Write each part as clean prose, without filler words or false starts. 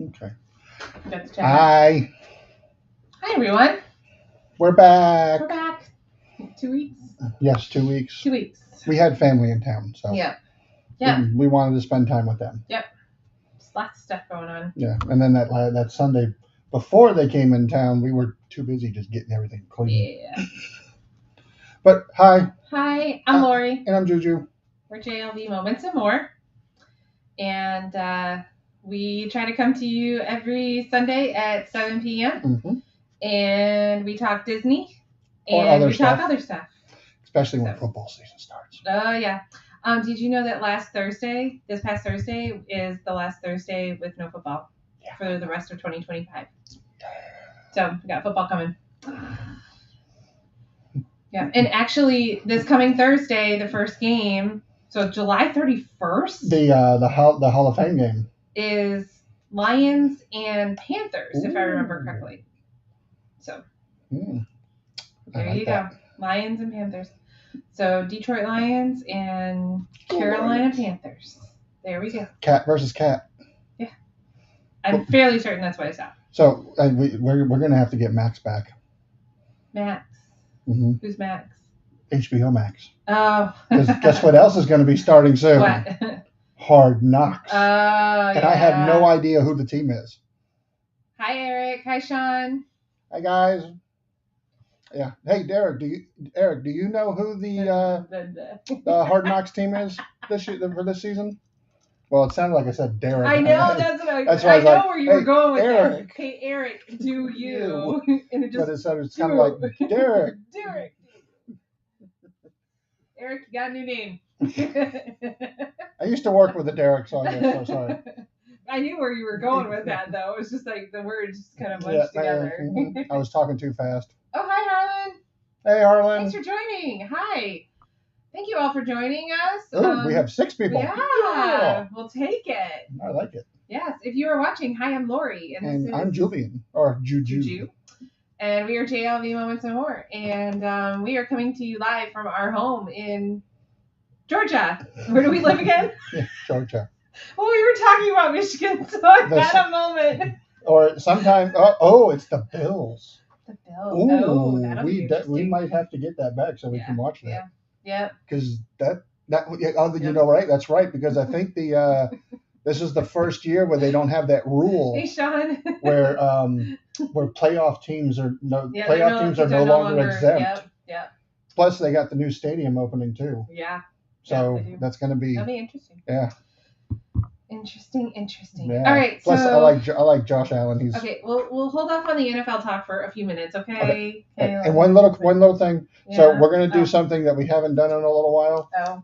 Okay. That's Chad. Hi. Hi, everyone. We're back. We're back. 2 weeks? Yes, 2 weeks. 2 weeks. We had family in town, so Yeah. we wanted to spend time with them. Yep. Just lots of stuff going on. Yeah, and then that Sunday before they came in town, we were too busy just getting everything clean. Yeah. But hi. Hi, I'm Lori. And I'm Juju. We're JLV Moments and More. And we try to come to you every Sunday at 7 p.m. Mm-hmm. And we talk Disney. Or and other we stuff. talk other stuff. Especially when football season starts. Oh, yeah. Did you know that this past Thursday, is the last Thursday with no football for the rest of 2025? So we got football coming. Yeah, and actually, this coming Thursday, the first game, so July 31st, the Hall of Fame game is Lions and Panthers, if I remember correctly. So there you go, Lions and Panthers. So Detroit Lions and Carolina Panthers. There we go. Cat versus cat. Yeah, I'm fairly certain that's what I saw. So we're gonna have to get Max back. Max. Mm-hmm. Who's Max? HBO Max. Oh. Guess what else is going to be starting soon? What? Hard Knocks. Oh, and I have no idea who the team is. Hi, Eric. Hi, Sean. Hi, guys. Yeah. Hey, Derek. Do you know who the Hard Knocks team is for this season? Well, it sounded like I said Derek. I know, that's what I know like, where you were going with Eric. that. Hey, Eric, do you? And it just, but it's kind of like Derek. Derek. Eric, you got a new name. I used to work with a Derek, so I guess so sorry. I knew where you were going with that, though. It was just like the words just kind of bunched together. I was talking too fast. Oh, hi, Harlan. Hey, Harlan. Thanks for joining. Hi. Thank you all for joining us. Oh, we have 6 people. Yeah, we'll take it. I like it. Yes, if you are watching, hi, I'm Lori. And I'm Julian, or Juju. And we are JLV Moments and More. And we are coming to you live from our home in Georgia. Where do we live again? Georgia. Well, we were talking about Michigan, so I had a moment. Or sometimes, it's the Bills. The Bills. Ooh, we might have to get that back so we can watch that. Yeah. Because right? That's right. Because I think this is the first year where they don't have that rule. Hey, Sean. where playoff teams are no longer exempt. Yep. Plus, they got the new stadium opening too. Yeah. So that's going to be. That'll be interesting. Yeah. Interesting. Yeah. All right. Plus, I like Josh Allen. Okay. We'll hold off on the NFL talk for a few minutes. Okay. And one little thing. Yeah. So we're going to do something that we haven't done in a little while. Oh.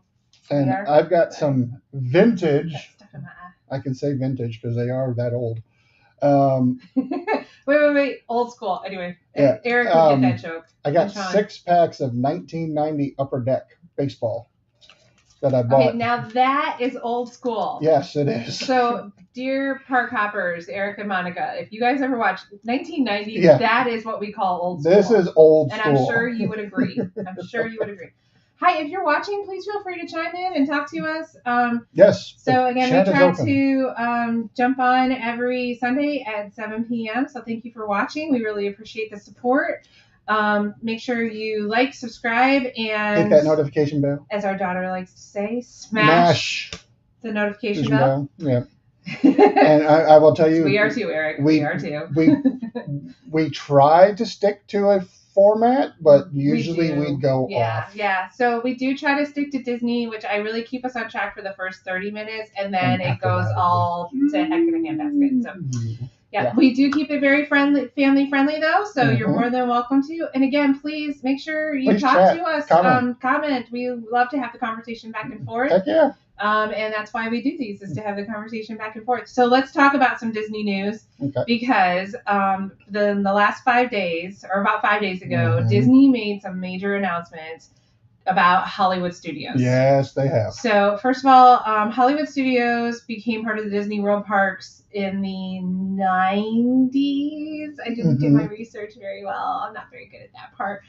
And I've got some vintage. I can say vintage because they are that old. Wait. Old school. Anyway, yeah. Eric would get that joke. I got 6 packs of 1990 Upper Deck baseball that I bought. Okay, now that is old school. Yes, it is. So, dear park hoppers, Eric and Monica, if you guys ever watched 1990s, that is what we call old school. This is old school. And I'm sure you would agree. Hi, if you're watching, please feel free to chime in and talk to us. Yes. So again, we try to jump on every Sunday at 7 p.m. So thank you for watching. We really appreciate the support. Make sure you like, subscribe, and hit that notification bell. As our daughter likes to say, smash the notification bell. Yeah. And I will tell you, we are too, Eric. We are too. we try to stick to a format, but usually we go off. Yeah. So we do try to stick to Disney, which I really keep us on track for the first 30 minutes, and then it goes all to heck in a handbasket. So yeah, we do keep it very family friendly though. So you're more than welcome to. And again, please make sure you talk to us. Comment. We love to have the conversation back and forth. Heck yeah. And that's why we do these, is to have the conversation back and forth. So let's talk about some Disney news, because in the last 5 days, or about 5 days ago, Disney made some major announcements about Hollywood Studios. Yes, they have. So first of all, Hollywood Studios became part of the Disney World Parks in the 90s. I didn't do my research very well. I'm not very good at that part.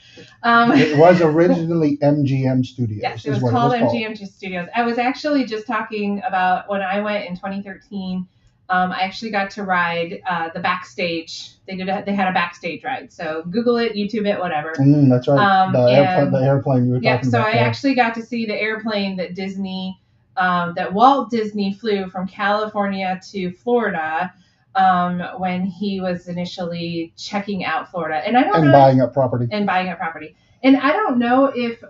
It was originally MGM Studios. Yes, it was called MGM Studios. I was actually just talking about when I went in 2013. I actually got to ride the backstage. They had a backstage ride. So Google it, YouTube it, whatever. That's right. The airplane you were talking about. So I actually got to see the airplane that that Walt Disney flew from California to Florida when he was initially checking out Florida, and buying up property. And I don't know if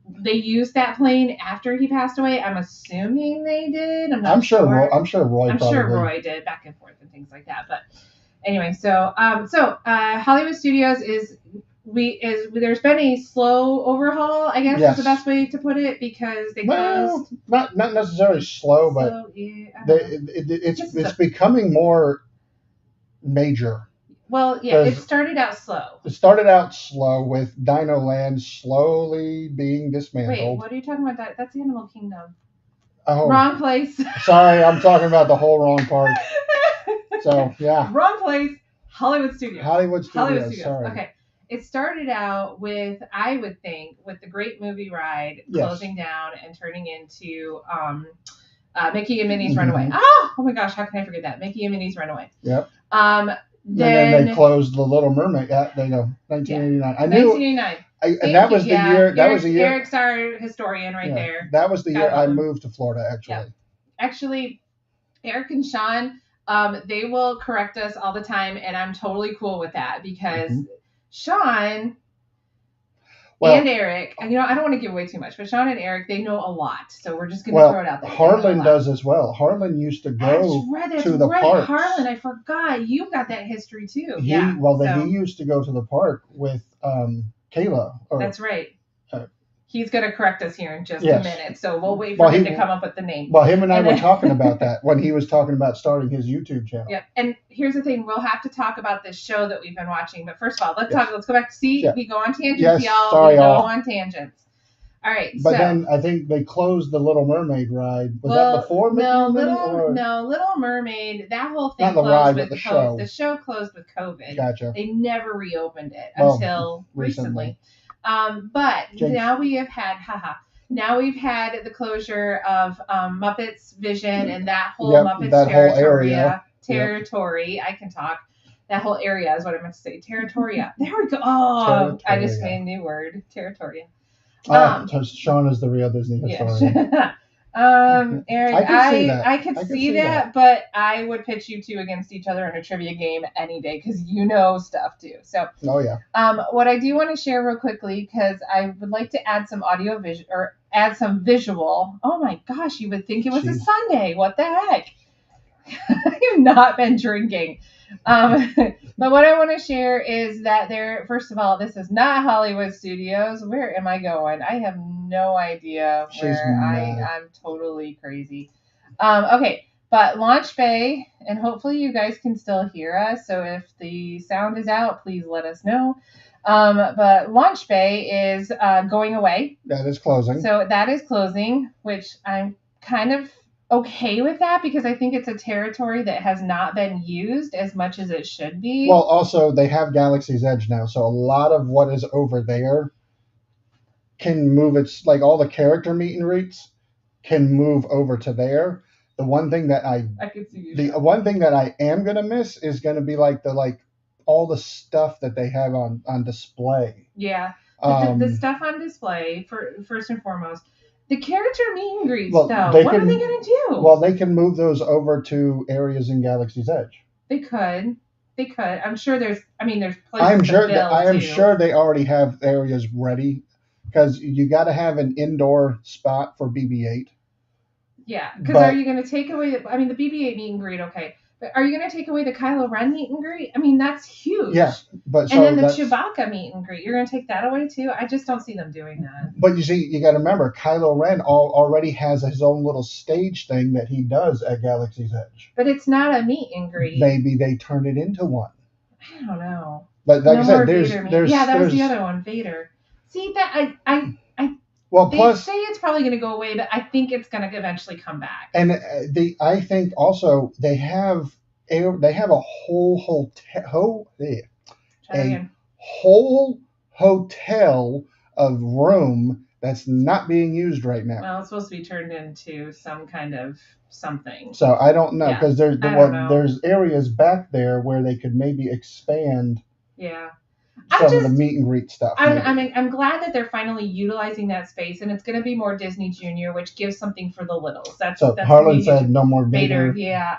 they used that plane after he passed away. I'm assuming they did. I'm sure Roy did, back and forth and things like that. But anyway, so Hollywood Studios there's been a slow overhaul, I guess is the best way to put it, because they closed. Not necessarily slow, but it's becoming more major. Well, yeah, it started out slow. It started out slow with Dino Land slowly being dismantled. Wait, what are you talking about? That's Animal Kingdom. Oh, wrong place. Sorry, I'm talking about the whole wrong part. So, yeah. Wrong place. Hollywood Studios. Sorry. Okay. It started out with, I would think, with the Great Movie Ride closing down and turning into Mickey and Minnie's Runaway. Oh my gosh, how can I forget that? Mickey and Minnie's Runaway. Yep. Then they closed the Little Mermaid. There you go. 1989. I knew. 1989. That was the year. That was the year. Eric's our historian there. That was the year I moved to Florida, actually. Yeah. Actually, Eric and Sean, they will correct us all the time, and I'm totally cool with that because Sean and Eric, I don't want to give away too much, but Sean and Eric, they know a lot. So we're just going to throw it out there. Harlan does as well. Harlan used to go to the park. Harlan, I forgot. You've got that history too. He used to go to the park with Kayla. That's right. He's going to correct us here in just a minute, so we'll wait for him to come up with the name. Well, him and I were talking about that when he was talking about starting his YouTube channel. Yep, and here's the thing. We'll have to talk about this show that we've been watching, but first of all, let's go back to see. We go on tangents, y'all. Sorry, we go on tangents. All right, but then I think they closed the Little Mermaid ride. Was that before Mickey and Minnie? No, Little Mermaid, that whole thing not the closed ride, with but the show. The show closed with COVID. Gotcha. They never reopened it until recently. But now we have had, now we've had the closure of Muppets Vision and that whole Muppets territory. I can talk. That whole area is what I meant to say. Territoria. There we go. Oh, I just made a new word. Territoria. Sean is the real Disney historian. Eric, I could see that, but I would pitch you two against each other in a trivia game any day because you know stuff too. So, what I do want to share real quickly, because I would like to add some add some visual. Oh my gosh, you would think it was a Sunday. What the heck? I have not been drinking. But what I want to share is that first of all, this is not Hollywood Studios. Where am I going? I have no idea where I'm totally crazy. Okay, but Launch Bay, and hopefully you guys can still hear us. So if the sound is out, please let us know. But Launch Bay is going away. That is closing. So that is closing, which I'm kind of okay with that because I think it's a territory that has not been used as much as it should be. Well, also they have Galaxy's Edge now, so a lot of what is over there can move. It's like all the character meet and greets can move over to there. The one thing that one thing that I am gonna miss is gonna be like all the stuff that they have on display. Yeah, the stuff on display first and foremost. The character meet and greets, what are they going to do? Well, they can move those over to areas in Galaxy's Edge. They could. I'm sure there's places I am sure they already have areas ready because you got to have an indoor spot for BB-8. Yeah, because are you going to take away the BB-8 meet and greet, okay. But are you going to take away the Kylo Ren meet and greet? I mean, that's huge. Yeah, but then the Chewbacca meet and greet, you're going to take that away too? I just don't see them doing that. But you see, you got to remember, Kylo Ren already has his own little stage thing that he does at Galaxy's Edge. But it's not a meet and greet. Maybe they turned it into one. I don't know. But like I said, there's that was the other one, Vader. See that they say it's probably going to go away, but I think it's going to eventually come back. And I think also they have a whole hotel of room that's not being used right now. Well, it's supposed to be turned into some kind of something. So I don't know, because know. there's areas back there where they could maybe expand Yeah. some of the meet and greet stuff. I'm glad that they're finally utilizing that space, and it's going to be more Disney Junior, which gives something for the littles. That's Harlan said no more Vader. Yeah,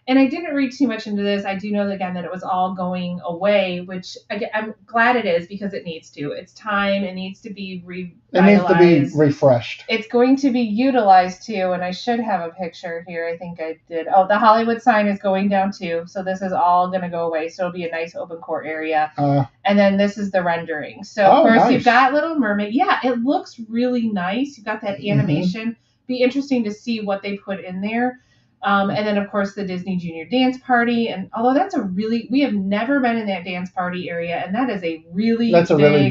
I didn't read too much into this. I do know again that it was all going away, which I'm glad it is, because it needs to. It's time. It needs to be revitalized. It needs to be refreshed. It's going to be utilized too, and I should have a picture here. I think I did. Oh, the Hollywood sign is going down too, so this is all going to go away. So it'll be a nice open court area. And then this is the rendering. So of course you've got Little Mermaid. Yeah, it looks really nice. You've got that animation. Mm-hmm. Be interesting to see what they put in there. And then, of course, the Disney Junior Dance Party. And although we have never been in that dance party area, and that is a really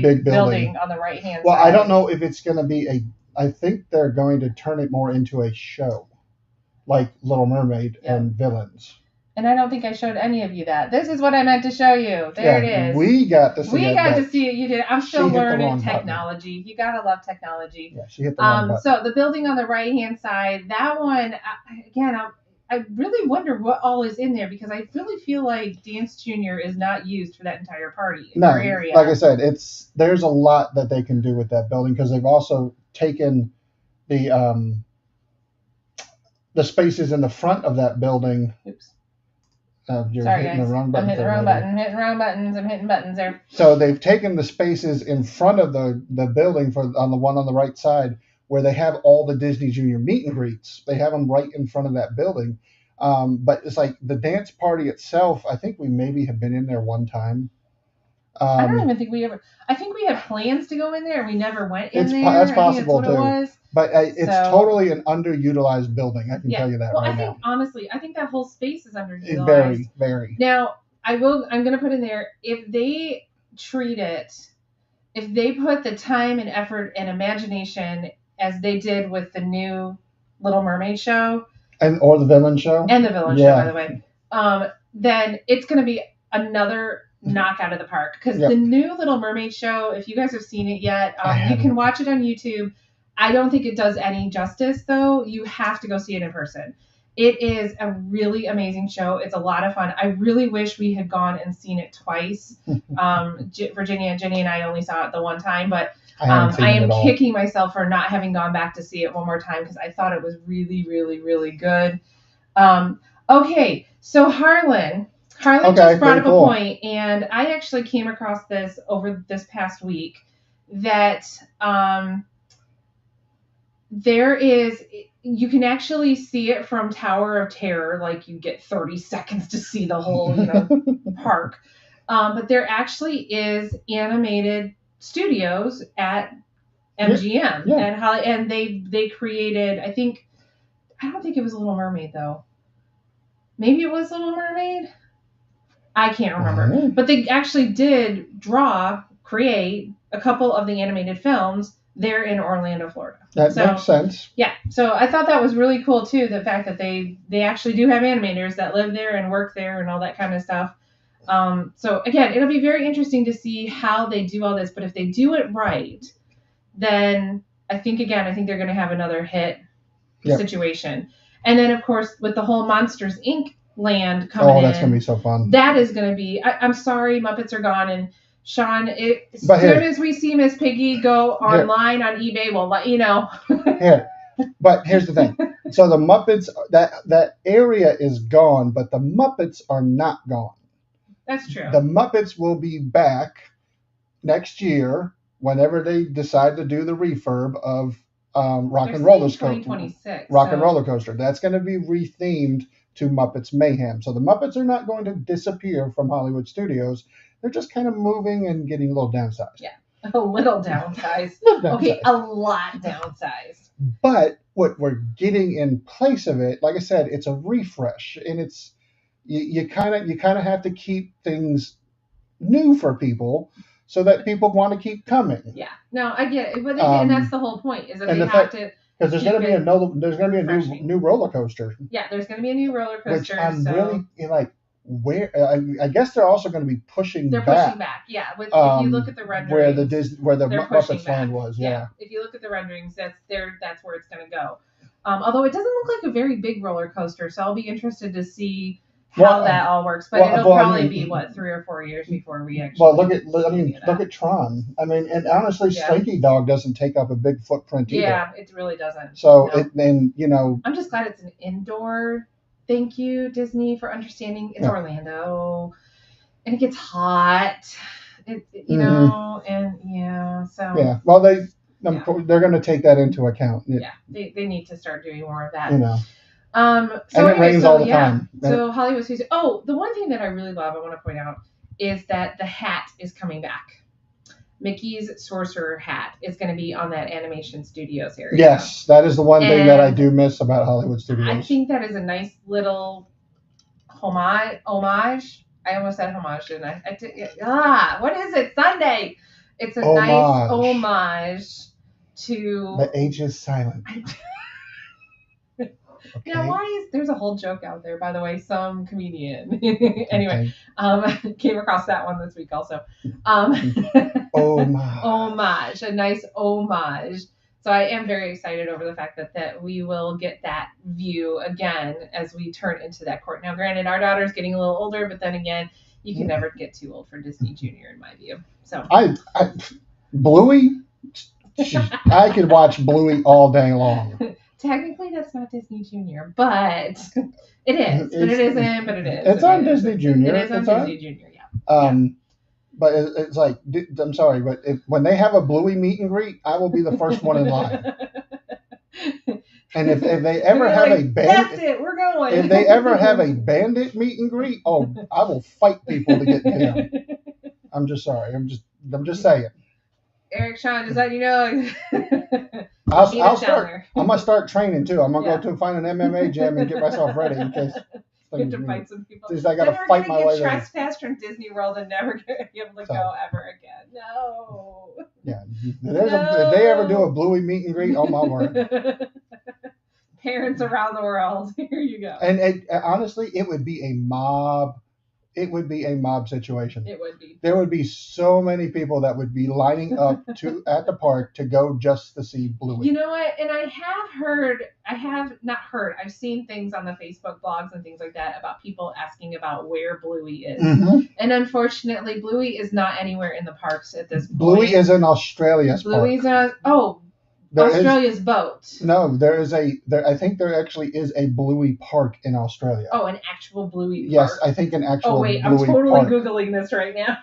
big building on the right-hand side. Well, I don't know if it's going to be I think they're going to turn it more into a show, like Little Mermaid and Villains. And I don't think I showed any of you that. This is what I meant to show you. There it is. We got to see it. We got to see it. You did. I'm still learning technology. Button. You got to love technology. Yeah, she hit the wrong button. So the building on the right-hand side, that one, again, I really wonder what all is in there, because I really feel like Dance Junior is not used for that entire party area. Like I said, there's a lot that they can do with that building, because they've also taken the spaces in the front of that building. Oops. You're Sorry, hitting guys. the wrong button. I'm hitting the wrong button. I'm hitting wrong buttons. I'm hitting buttons there. So they've taken the spaces in front of the building on the one on the right side, where they have all the Disney Junior meet and greets. They have them right in front of that building. But it's like the dance party itself, I think we maybe have been in there one time. I don't even think we ever. I think we had plans to go in there, and we never went in there. That's possible too. It was. But it's totally an underutilized building. I can tell you that right now. Honestly, I think that whole space is underutilized. Very, very. Now, I'm going to put in there, if they put the time and effort and imagination as they did with the new Little Mermaid show. Or the villain show. And the villain show, by the way. Then it's going to be another knock out of the park. Because the new Little Mermaid show, if you guys have seen it yet, you can watch it on YouTube. I don't think it does any justice, though. You have to go see it in person. It is a really amazing show. It's a lot of fun. I really wish we had gone and seen it twice. Virginia, Jenny, and I only saw it the one time, but I am kicking myself for not having gone back to see it one more time, because I thought it was really, really, really good. Okay, so Harlan just brought up a point, and I actually came across this over this past week, that you can actually see it from Tower of Terror, like you get 30 seconds to see the whole park. But there actually is animated studios at MGM and they created, I don't think it was Little Mermaid though. Maybe it was Little Mermaid. I can't remember. But they actually did create a couple of the animated films there in Orlando, Florida. That makes sense. Yeah. So I thought that was really cool too, the fact that they actually do have animators that live there and work there and all that kind of stuff. So again, it'll be very interesting to see how they do all this, but if they do it right, then I think they're going to have another hit situation. And then of course, with the whole Monsters Inc. land coming in. Oh, that's going to be so fun. That is going to be, I'm sorry, Muppets are gone, and Sean, as soon as we see Miss Piggy go online on eBay, we'll let you know. But here's the thing. So the Muppets, that area is gone, but the Muppets are not gone. That's true. The Muppets will be back next year whenever they decide to do the refurb of Rock and Roller Coaster. That's going to be rethemed to Muppets Mayhem. So the Muppets are not going to disappear from Hollywood Studios. They're just kind of moving and getting a little downsized. Yeah, a little downsized. Okay, a lot downsized. But what we're getting in place of it, like I said, it's a refresh, and it's you kind of have to keep things new for people so that people want to keep coming. Yeah, no, I get it, but and that's the whole point, is that they have to. Because there's going to be a new roller coaster. Yeah, there's going to be a new roller coaster. Which I'm really like. where I guess they're also going to be pushing They're back. pushing back, yeah. If you look at the renderings, where the they're pushing Muppets Land back. was, yeah. If you look at the renderings, that's where it's going to go. Although it doesn't look like a very big roller coaster, so I'll be interested to see how that all works. But it'll probably be 3 or 4 years before we actually. Well, look at Tron. I mean, and honestly, Slinky Dog doesn't take up a big footprint either. Yeah, it really doesn't. So I'm just glad it's an indoor. Thank you, Disney, for understanding. It's Orlando, and it gets hot. You know, and so. Yeah, well, they're going to take that into account. They need to start doing more of that. You know. So and it rains all the time. So Hollywood Studios. Oh, the one thing that I really love, I want to point out, is that the hat is coming back. Mickey's Sorcerer hat is going to be on that Animation Studios area. Yes, that is the one thing that I do miss about Hollywood Studios. I think that is a nice little homage. I almost said homage, didn't I? What is it? Sunday. It's a nice homage to. The age is silent. Okay. Now, there's a whole joke out there, by the way, some comedian. Anyway, came across that one this week also. Homage, a nice homage. So I am very excited over the fact that we will get that view again as we turn into that court. Now, granted, our daughter's getting a little older, but then again, you can never get too old for Disney Junior, in my view. So Bluey, I could watch Bluey all day long. Technically, that's not Disney Junior, but it is. But it isn't. But it is. It's on Disney Junior. It is on Disney Junior. Yeah. But it's like, I'm sorry, but when they have a Bluey meet and greet, I will be the first one in line. And if they ever have a bandit, that's it. We're going. If they ever have a bandit meet and greet, I will fight people to get them. I'm just sorry. I'm just saying. Eric Sean, does that know? I'm gonna start training too. I'm gonna go to find an MMA gym and get myself ready in case. You have to fight some people. I gotta fight my way there. Trespassed from Disney World and never be able to go ever again. No. Yeah. If they ever do a Bluey meet and greet, oh my word. Parents around the world, here you go. And honestly, it would be a mob. It would be a mob situation. It would be. There would be so many people that would be lining up at the park to go just to see Bluey. You know what? And I've seen things on the Facebook blogs and things like that about people asking about where Bluey is. Mm-hmm. And unfortunately, Bluey is not anywhere in the parks at this point. Bluey is in Australia's park. Bluey's in Australia's boat. No, I think there actually is a Bluey park in Australia. Oh, an actual Bluey park? Yes, I think an actual Bluey park. I'm totally Googling this right now.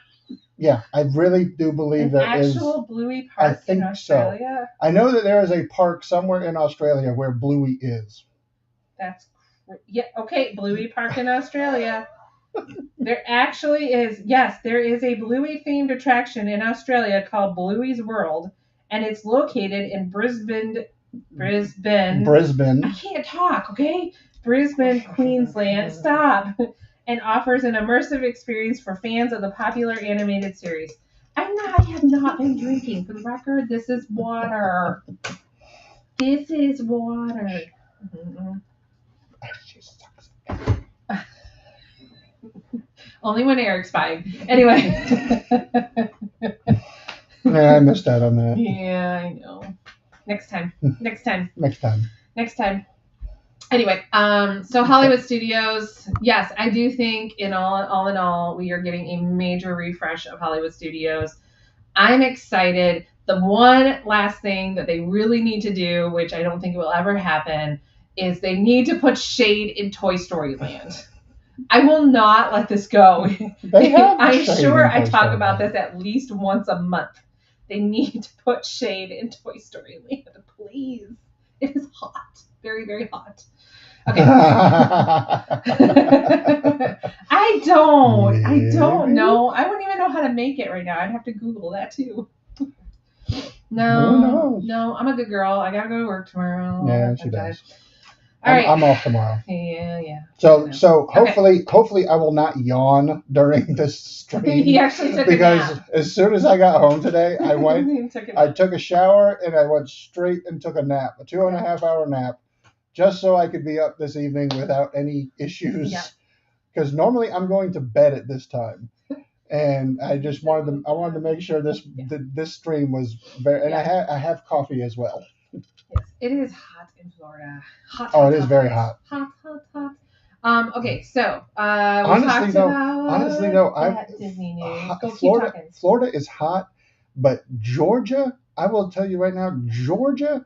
Yeah, I really do believe there is. An actual Bluey park in Australia? So. I know that there is a park somewhere in Australia where Bluey is. Okay, Bluey Park in Australia. There actually is, there is a Bluey-themed attraction in Australia called Bluey's World. And it's located in Brisbane. I can't talk, okay? Brisbane, Queensland. Stop. And offers an immersive experience for fans of the popular animated series. I have not been drinking. For the record, this is water. This is water. Mm-hmm. Only when Eric's buying. Anyway. Yeah, I missed out on that. Yeah, I know. Next time. Anyway, so Hollywood Studios, yes, I do think all in all, we are getting a major refresh of Hollywood Studios. I'm excited. The one last thing that they really need to do, which I don't think will ever happen, is they need to put shade in Toy Story Land. I will not let this go. I'm sure I talk about this at least once a month. They need to put shade in Toy Story Land, please. It is hot. Very, very hot. Okay. I don't know. I wouldn't even know how to make it right now. I'd have to Google that too. No, I'm a good girl. I gotta go to work tomorrow. Yeah, she does. All right. I'm off tomorrow. Yeah. So hopefully I will not yawn during this stream. He actually took because a nap. As soon as I got home today, I took a shower and I went straight and took a nap, a 2.5 hour nap, just so I could be up this evening without any issues because normally I'm going to bed at this time, and I just wanted to make sure this stream was very, and I have coffee as well. Yes, it is hot in Florida. Hot. Oh, it is very hot. Hot. Okay, so honestly though, Disney news. Florida is hot, but Georgia, I will tell you right now, Georgia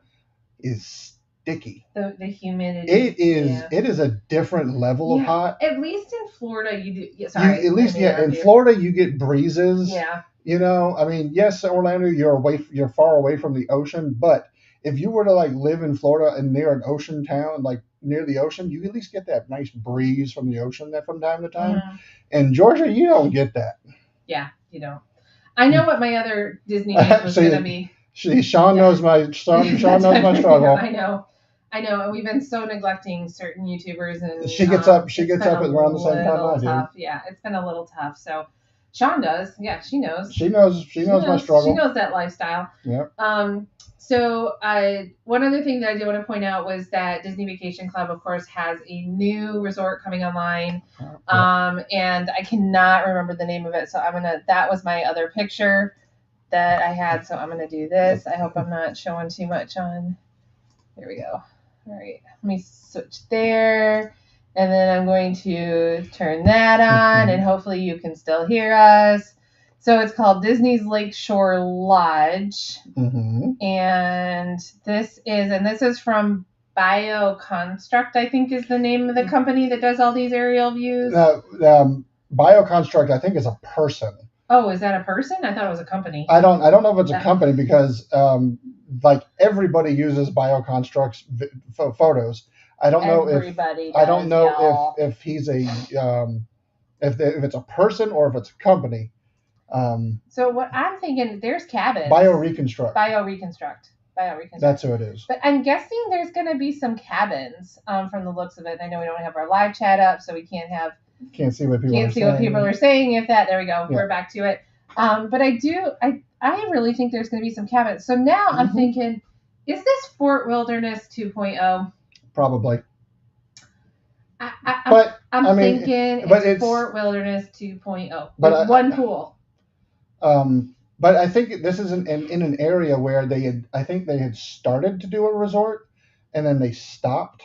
is sticky. The humidity. It is a different level of hot. At least in Florida, you do. In Florida, you get breezes. Yeah. You know, I mean, yes, Orlando, you're far away from the ocean, but if you were to like live in Florida and near an ocean town, like near the ocean, you at least get that nice breeze from the ocean there from time to time. Mm-hmm. In Georgia, you don't get that. Yeah, you don't. I know what my other Disney name was going to be. Sean knows my struggle. I know, and we've been so neglecting certain YouTubers, and she gets up at around the same time I do. Tough. Yeah, it's been a little tough. So Sean does. Yeah, she knows. She knows my struggle. She knows that lifestyle. Yeah. So one other thing that I did want to point out was that Disney Vacation Club, of course, has a new resort coming online. And I cannot remember the name of it. So that was my other picture that I had. So I'm going to do this. I hope I'm not showing too much on. There we go. All right. Let me switch there. And then I'm going to turn that on, and hopefully you can still hear us. So it's called Disney's Lakeshore Lodge. Mm-hmm. And this is from BioConstruct, I think is the name of the company that does all these aerial views. BioConstruct, I think, is a person. Oh, is that a person? I thought it was a company. I don't know if it's a company because like everybody uses BioConstruct's photos. I don't know if he's a if it's a person or if it's a company. So what I'm thinking, there's cabins. BioReconstruct. That's who it is. But I'm guessing there's going to be some cabins from the looks of it. I know we don't have our live chat up, so we can't see what people are saying. There we go. Yeah. We're back to it. But I really think there's going to be some cabins. So now I'm thinking, is this Fort Wilderness 2.0? Probably. I'm thinking it's Fort Wilderness 2.0 with one pool. But I think this is in an area where they had started to do a resort, and then they stopped.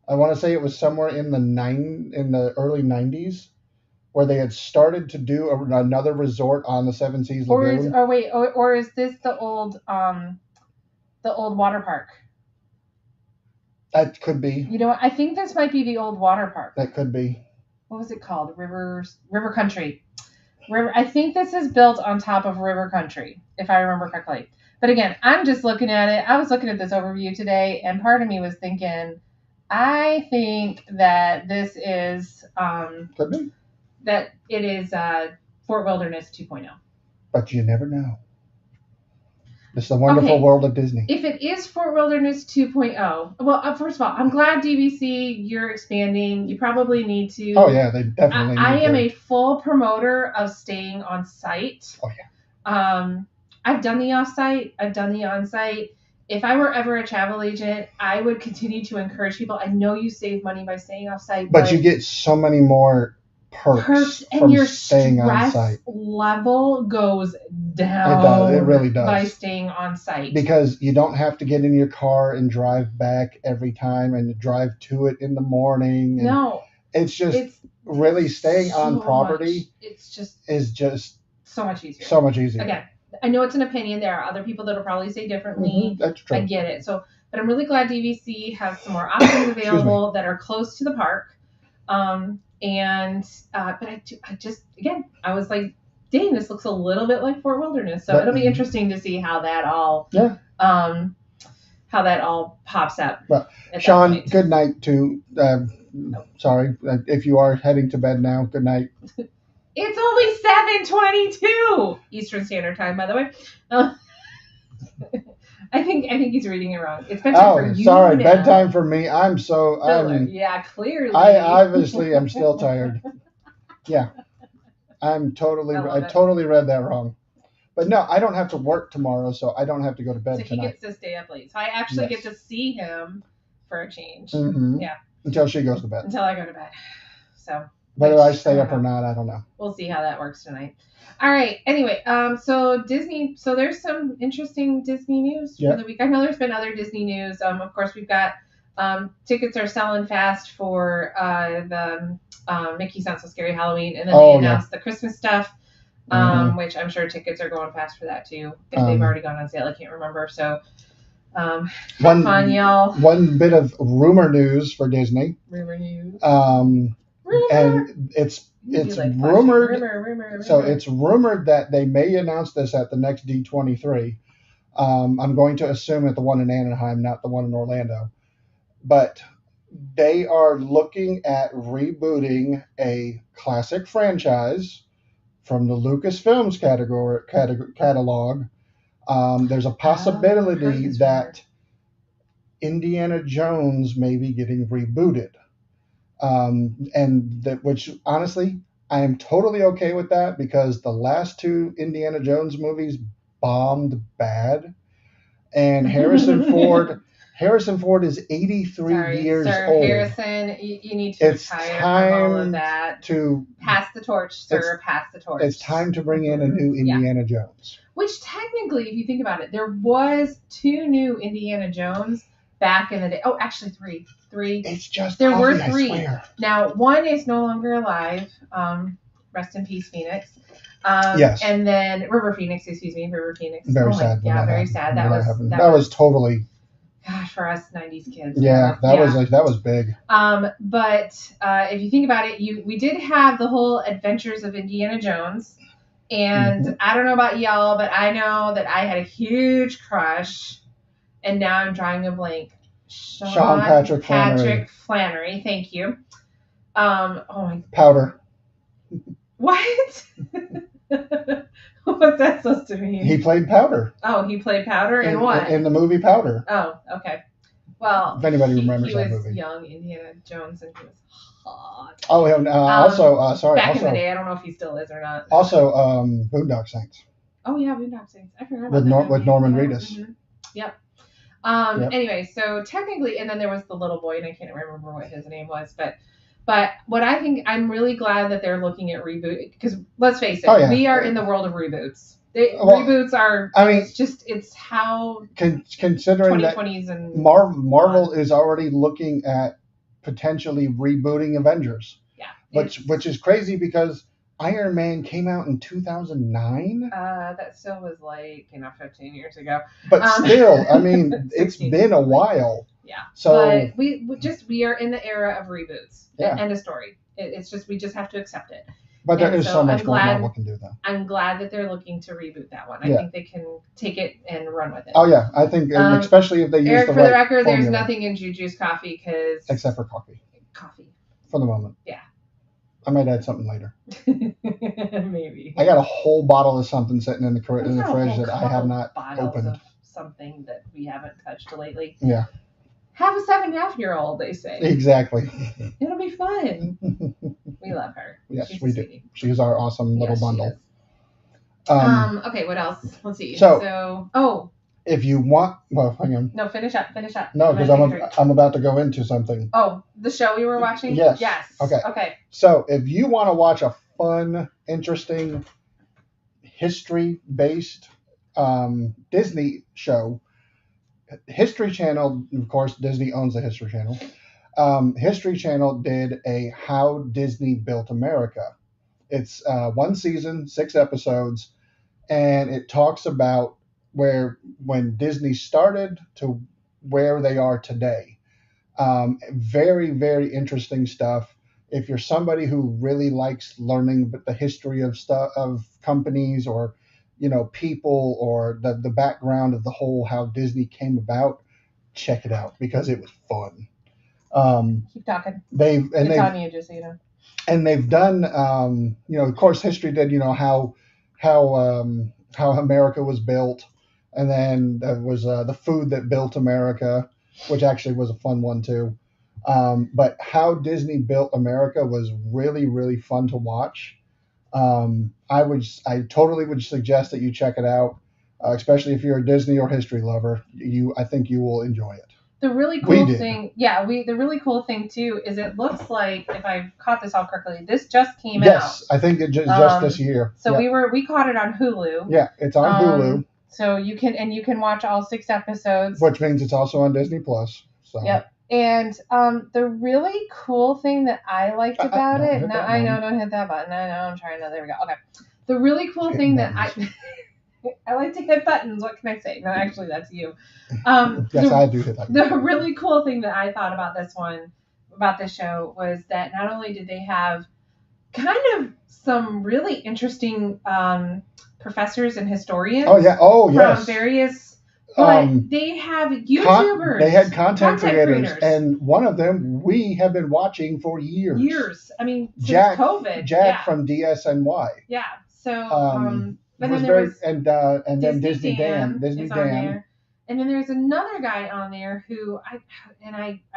I want to say it was somewhere in the early 90s, where they had started to do another resort on the Seven Seas Lagoon. Or is this the old water park? That could be. You know what? I think this might be the old water park. That could be. What was it called? River Country. I think this is built on top of River Country, if I remember correctly. But again, I'm just looking at it. I was looking at this overview today, and part of me was thinking, I think that this is could be. That it is Fort Wilderness 2.0. But you never know. It's the wonderful world of Disney. If it is Fort Wilderness 2.0, well, first of all, I'm glad DVC, you're expanding. You probably need to. Oh, yeah, they definitely need to. I am a full promoter of staying on site. Oh, yeah. I've done the off-site. I've done the on-site. If I were ever a travel agent, I would continue to encourage people. I know you save money by staying off-site. But you get so many more perks and your staying on site. Level goes down. It really does. By staying on site. Because you don't have to get in your car and drive back every time and drive to it in the morning. No. It's really staying on property. Is just so much easier. So much easier. Again, I know it's an opinion. There are other people that will probably say differently. That's true. I get it. But I'm really glad DVC has some more options available that are close to the park. But I just, again, I was like, dang, this looks a little bit like Fort Wilderness. So it'll be interesting to see how that all, pops up. Well, Sean, good night too. Sorry, if you are heading to bed now, good night. It's only 7:22 Eastern Standard Time, by the way. I think he's reading it wrong. It's bedtime for you. Sorry, now. Bedtime for me. Yeah, clearly. I obviously am still tired. Yeah, I totally read that wrong. But no, I don't have to work tomorrow, so I don't have to go to bed tonight. So he gets to stay up late. So I actually get to see him for a change. Mm-hmm. Yeah. Until she goes to bed. Until I go to bed. So whether I stay up or not, I don't know. We'll see how that works tonight. All right. Anyway, so Disney. So there's some interesting Disney news for the week. I know there's been other Disney news. Of course, we've got tickets are selling fast for the Mickey's Not So Scary Halloween, and then they announced the Christmas stuff, which I'm sure tickets are going fast for that too. If they've already gone on sale, I can't remember. So. Fun, y'all. One bit of rumor news for Disney. Rumor news. And it's rumored. Rumor. So it's rumored that they may announce this at the next D23. I'm going to assume at the one in Anaheim, not the one in Orlando. But they are looking at rebooting a classic franchise from the Lucasfilms catalog. There's a possibility that Indiana Jones may be getting rebooted. Which honestly, I am totally okay with that because the last two Indiana Jones movies bombed bad. And Harrison Ford is 83 years old. Harrison, you need to retire from all of that. To pass the torch, sir. Pass the torch. It's time to bring in a new Indiana Jones. Which technically, if you think about it, there was 2 new Indiana Jones back in the day. Oh, actually 3. It's just there were 3. Now, one is no longer alive. Rest in peace, Phoenix. Yes. And then River Phoenix. Very sad. Yeah, very sad. That was totally. Gosh, for us 90s kids. Yeah, that was big. But if you think about it, we did have the whole Adventures of Indiana Jones, and I don't know about y'all, but I know that I had a huge crush, and now I'm drawing a blank. Sean Patrick Flannery. Thank you. Oh my. Powder. What? What's that supposed to mean? He played Powder. Oh, he played Powder in what? In the movie Powder. Oh, okay. Well, if anybody remembers that movie. He was young Indiana Jones, and he was hot. Oh, sorry. Back in the day, I don't know if he still is or not. Also, Boondock Saints. Oh yeah, Boondock Saints. I forgot about that. With Norman Reedus. Mm-hmm. Yep. Anyway, so technically, and then there was the little boy, and I can't remember what his name was, but what I think, I'm really glad that they're looking at reboot, because let's face it, we are in the world of reboots. Reboots are. I mean, it's how. Considering 2020s that and Marvel is already looking at potentially rebooting Avengers. Yeah. Which is crazy because Iron Man came out in 2009. That still was 15 years ago. But still, I mean, it's been a while. Yeah. So but we are in the era of reboots. Yeah. End of story. It's just, we just have to accept it. But there is so much more Marvel can do, though. I'm glad that they're looking to reboot that one. I think they can take it and run with it. Oh yeah, I think especially if they use Eric, the for right the record, formula. there's nothing in Juju's coffee except for coffee. Coffee. For the moment. Yeah. I might add something later. Maybe. I got a whole bottle of something sitting in the fridge that I have not opened. Of something that we haven't touched lately. Yeah. Have a 7.5-year-old, they say. Exactly. It'll be fun. We love her. Yes, we do. She's our awesome little bundle. Okay, what else? Let's see. If you want, hang on. No, finish up. No, because I'm about to go into something. Oh, the show we were watching? Yes. Okay. So if you want to watch a fun, interesting, history-based Disney show, History Channel, of course, Disney owns the History Channel. History Channel did a How Disney Built America. It's 1 season, 6 episodes, and it talks about when Disney started to where they are today. Very, very interesting stuff. If you're somebody who really likes learning the history of companies or people or the background of the whole how Disney came about, check it out because it was fun. Keep talking. It's on you, just so you know. And they've done, of course, history did, how America was built, and then there was the food that built America, which actually was a fun one too. But how Disney built America was really, really fun to watch. I totally would suggest that you check it out, especially if you're a Disney or history lover. I think you will enjoy it. The really We cool did. thing, the really cool thing too is it looks like, if I caught this all correctly, this just came out. Yes, I think it just this year. So Yep. we caught it on Hulu. Yeah, it's on Hulu, So you can watch all 6 episodes. which means it's also on Disney Plus. So. Yep. And the really cool thing that I liked about don't it, hit no, that I know, button. don't hit that button. I know, I'm trying to. There we go. Okay. The really cool Hit thing buttons. that I like to hit buttons. What can I say? No, actually, that's you. Yes, I do hit that. The really cool thing that I thought about this show, was that not only did they have kind of some really interesting professors and historians. Oh yeah. Oh yes. From various. But they have YouTubers. They had content creators, and one of them we have been watching for years. I mean, since Jack, COVID. Jack from DSNY. Yeah. So, but was then there was and then Disney Dan. Disney Dan. On there. And then there's another guy on there who I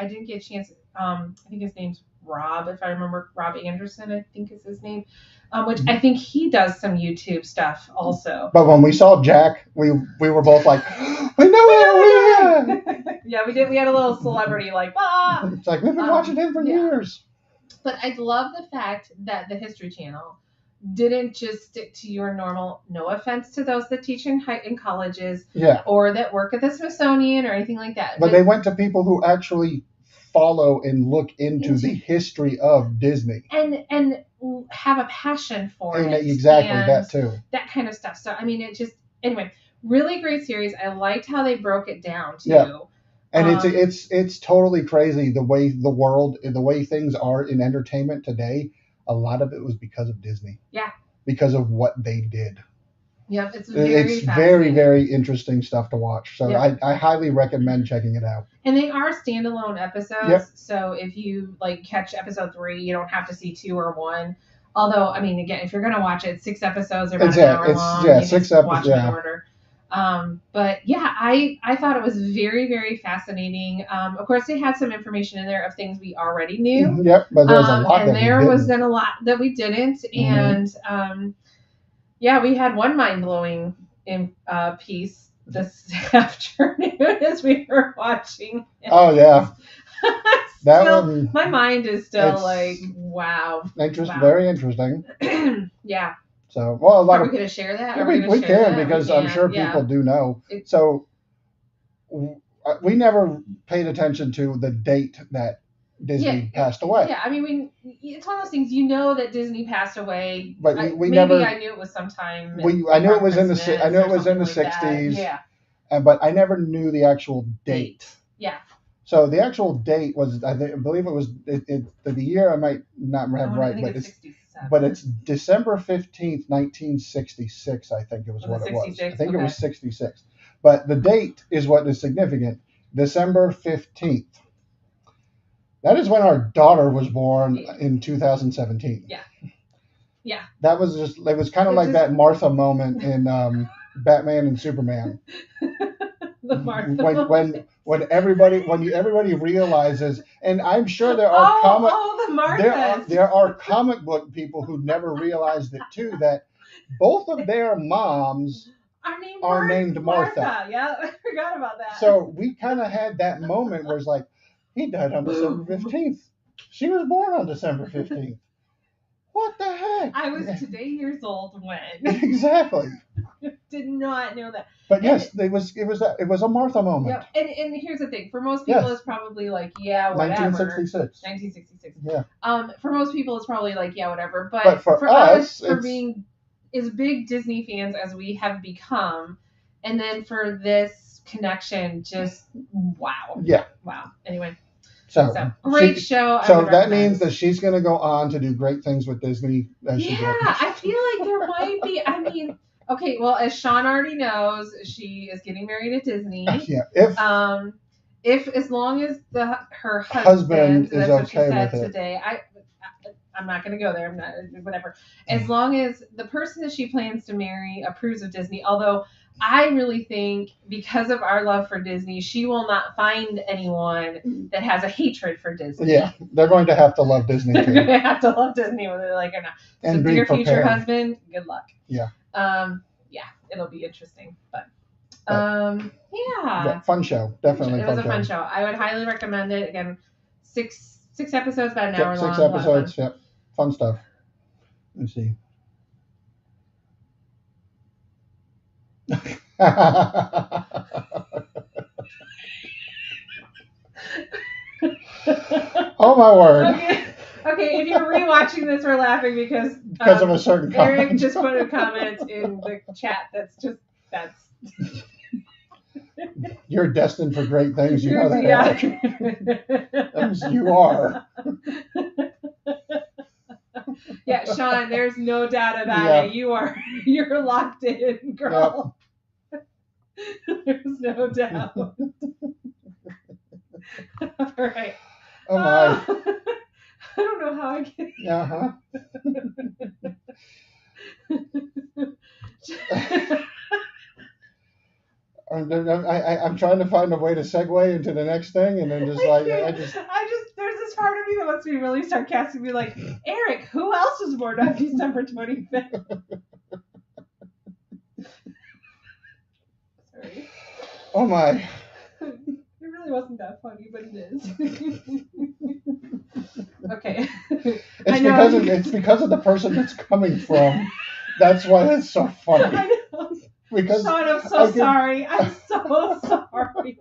didn't get a chance. I think his name's Rob, if I remember, Rob Anderson, I think is his name. Which I think he does some YouTube stuff also. But when we saw Jack, we were both like, we know it. Yeah, we did. We had a little celebrity like, ah. It's like we've been watching him for years. But I love the fact that the History Channel didn't just stick to your normal. No offense to those that teach in colleges, or that work at the Smithsonian or anything like that. But they went to people who actually follow and look into the history of Disney and have a passion for it. Exactly, that too. That kind of stuff. So I mean, it just really great series. I liked how they broke it down too. Yeah. And it's totally crazy the way things are in entertainment today. A lot of it was because of Disney. Yeah. Because of what they did. Yep, it's very, very interesting stuff to watch. So I highly recommend checking it out. And they are standalone episodes. Yep. So if you catch episode 3, you don't have to see 2 or 1. Although, I mean, again, if you're gonna watch it, 6 episodes are about an hour long. Yeah, 6 episodes. Watch in order. But yeah, I thought it was very, very fascinating. Of course, they had some information in there of things we already knew. Yep, but there's a lot. And there was then a lot that we didn't. And yeah, we had one mind-blowing piece this afternoon as we were watching it. Oh yeah. My mind is still like, wow. Very interesting. Yeah. So, well, a lot Are we going to share that? We can, because I'm sure people do know. So, we never paid attention to the date that Disney passed away. Yeah, I mean, it's one of those things. You know that Disney passed away, but I knew it was sometime. I knew it was in the 60s. Yeah. But I never knew the actual date. Yeah. So the actual date was, I believe it was the year. I might not have right, but it's December 15th, 1966. I think it was what it was. I think it was 66. But the date is what is significant. December 15th. That is when our daughter was born in 2017. Yeah. Yeah. That was it was kind of like that Martha moment in Batman and Superman. The Martha when everybody realizes, and I'm sure there are there are comic book people who never realized it too, that both of their moms are named Martha. Yeah, I forgot about that. So we kind of had that moment where it's like, he died on December 15th. She was born on December 15th. What the heck? I was today years old when. Exactly. Did not know that. But yes, it was a Martha moment. Yeah, and here's the thing. For most people, it's probably like, yeah, whatever. 1966. Yeah. For most people, it's probably like, yeah, whatever. But for us, for being as big Disney fans as we have become, and then for this connection, just wow. Yeah. Wow. Anyway. So great show. So that means that she's going to go on to do great things with Disney. I feel like there might be. I mean, okay. Well, as Sean already knows, she is getting married at Disney. Yeah. If as long as her husband is okay with it today, I'm not going to go there. I'm not, whatever. As long as the person that she plans to marry approves of Disney, although I really think because of our love for Disney, she will not find anyone that has a hatred for Disney. Yeah, they're going to have to love Disney too. They're going to have to love Disney whether they like it or not. And so to your future husband, good luck. Yeah. Yeah, it'll be interesting. But Yeah. Fun show, definitely. It was a fun show. I would highly recommend it. Again, six episodes, about an hour long. 6 episodes. Yep, fun stuff. Let's see. Oh my word. Okay, if you're rewatching this, we're laughing because of a certain comment. Eric just put a comment in the chat that's You're destined for great things, you know that. Yeah. You are. Yeah, Sean, there's no doubt about it. You're locked in, girl. Yep. There's no doubt. All right. Oh my. I don't know how I get. I'm trying to find a way to segue into the next thing, and then just like I just there's this part of me that wants to be really sarcastic and be like, Eric, who else was born on December 25th? Sorry. Oh my. It really wasn't that funny, but it is. Okay. It's because of the person it's coming from. That's why it's so funny. I know. Because Sean, I'm so sorry. I'm so sorry.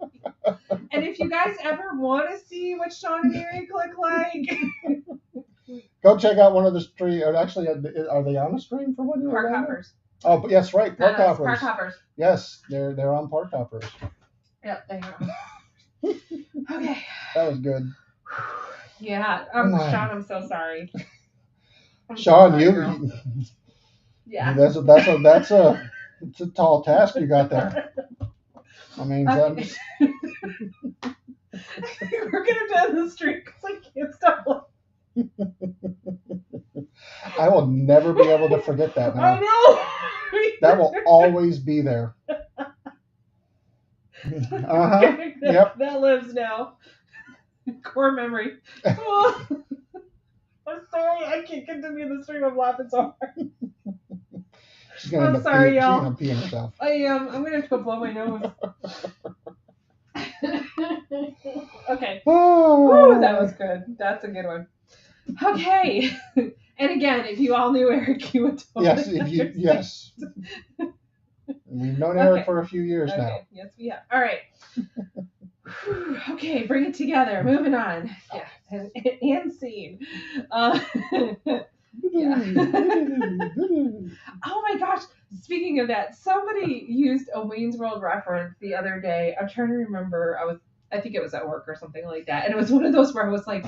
And if you guys ever want to see what Sean and Eric look like, go check out one of the stream. Or actually, are they on the stream for one? Park Hoppers. Oh, yes, right. Park Hoppers. Park Hoppers. Yes, they're on Park Hoppers. Yep, there you go. Okay. That was good. Yeah. Sean, I'm so sorry. Sean, you. Yeah. That's it's a tall task you got there. I mean, okay. We're gonna end the stream because I can't stop. I will never be able to forget that now. I know. That will always be there. Yep. That lives now. Core memory. Oh, I'm sorry. I can't continue the stream. I'm laughing so hard. I'm sorry, y'all. She's gonna pee herself. I am. I'm gonna have to go blow my nose. Okay. Woo, that was good. That's a good one. Okay. And again, if you all knew Eric, you would totally yes. We've known Eric for a few years now. Yes, we have. All right. Okay, bring it together. Moving on. Yeah. And scene. Yeah. Oh my gosh. Speaking of that, somebody used a Wayne's World reference the other day. I'm trying to remember. I think it was at work or something like that. And it was one of those where I was like,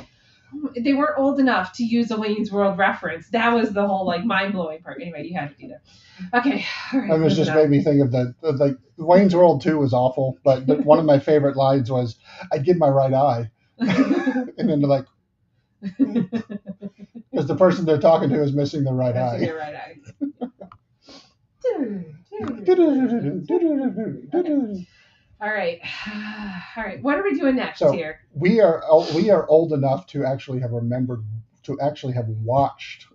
they weren't old enough to use a Wayne's World reference. That was the whole like mind-blowing part. Anyway, you had to do that. Okay. All right. It just made me think of like Wayne's World 2 was awful, but one of my favorite lines was, "I'd give my right eye." And then they're like, because the person they're talking to is missing the right eye. Your right eye. All right. All right. What are we doing next here? We are old enough to actually have watched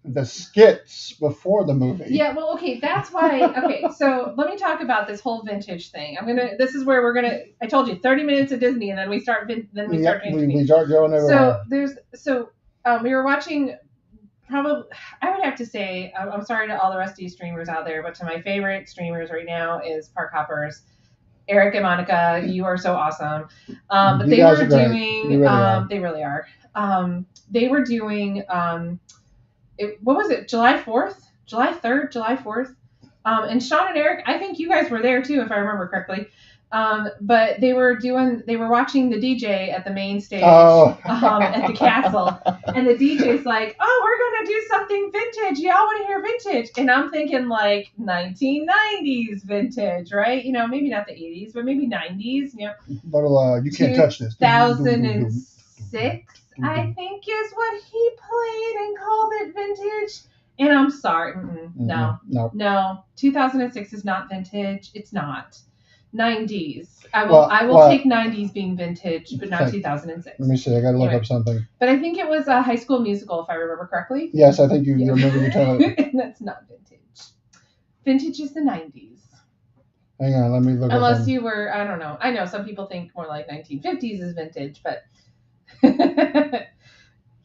the skits before the movie. Yeah, well, okay, that's why. Okay, so let me talk about this whole vintage thing. This is where I told you, 30 minutes of Disney, and then we start we start going over. We were watching. Probably, I would have to say, I'm sorry to all the rest of you streamers out there, but to my favorite streamers right now is Park Hoppers. Eric and Monica, you are so awesome. But they were doing, they really are. They were doing, what was it, July 4th? July 3rd? July 4th? And Sean and Eric, I think you guys were there too, if I remember correctly. But they were watching the DJ at the main stage at the castle. And the DJ's like, "Oh, we're going to do something vintage. Y'all want to hear vintage?" And I'm thinking like 1990s vintage, right? You know, maybe not the 80s, but maybe 90s, you know. But you can't touch this. 2006, I think is what he played and called it vintage. And I'm sorry. No. 2006 is not vintage. It's not. 90s. I will take 90s being vintage, but not 2006. Let me see. I got to look up something. But I think it was a High School Musical, if I remember correctly. Yes, I think you remember you telling me. And that's not vintage. Vintage is the 90s. Hang on, let me look. Unless you were, I don't know. I know some people think more like 1950s is vintage, but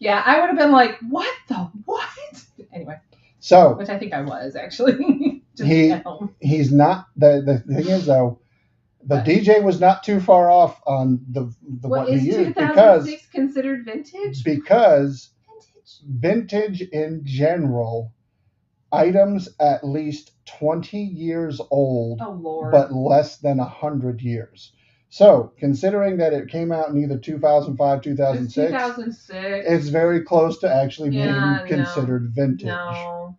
yeah, I would have been like, what the what? Anyway, so which I think I was actually. He's not. The thing is though, the DJ was not too far off on the what he used, 2006 considered vintage? Because vintage in general, items at least 20 years old, but less than 100 years. So, considering that it came out in either 2005, 2006, it's very close to actually being considered vintage. No,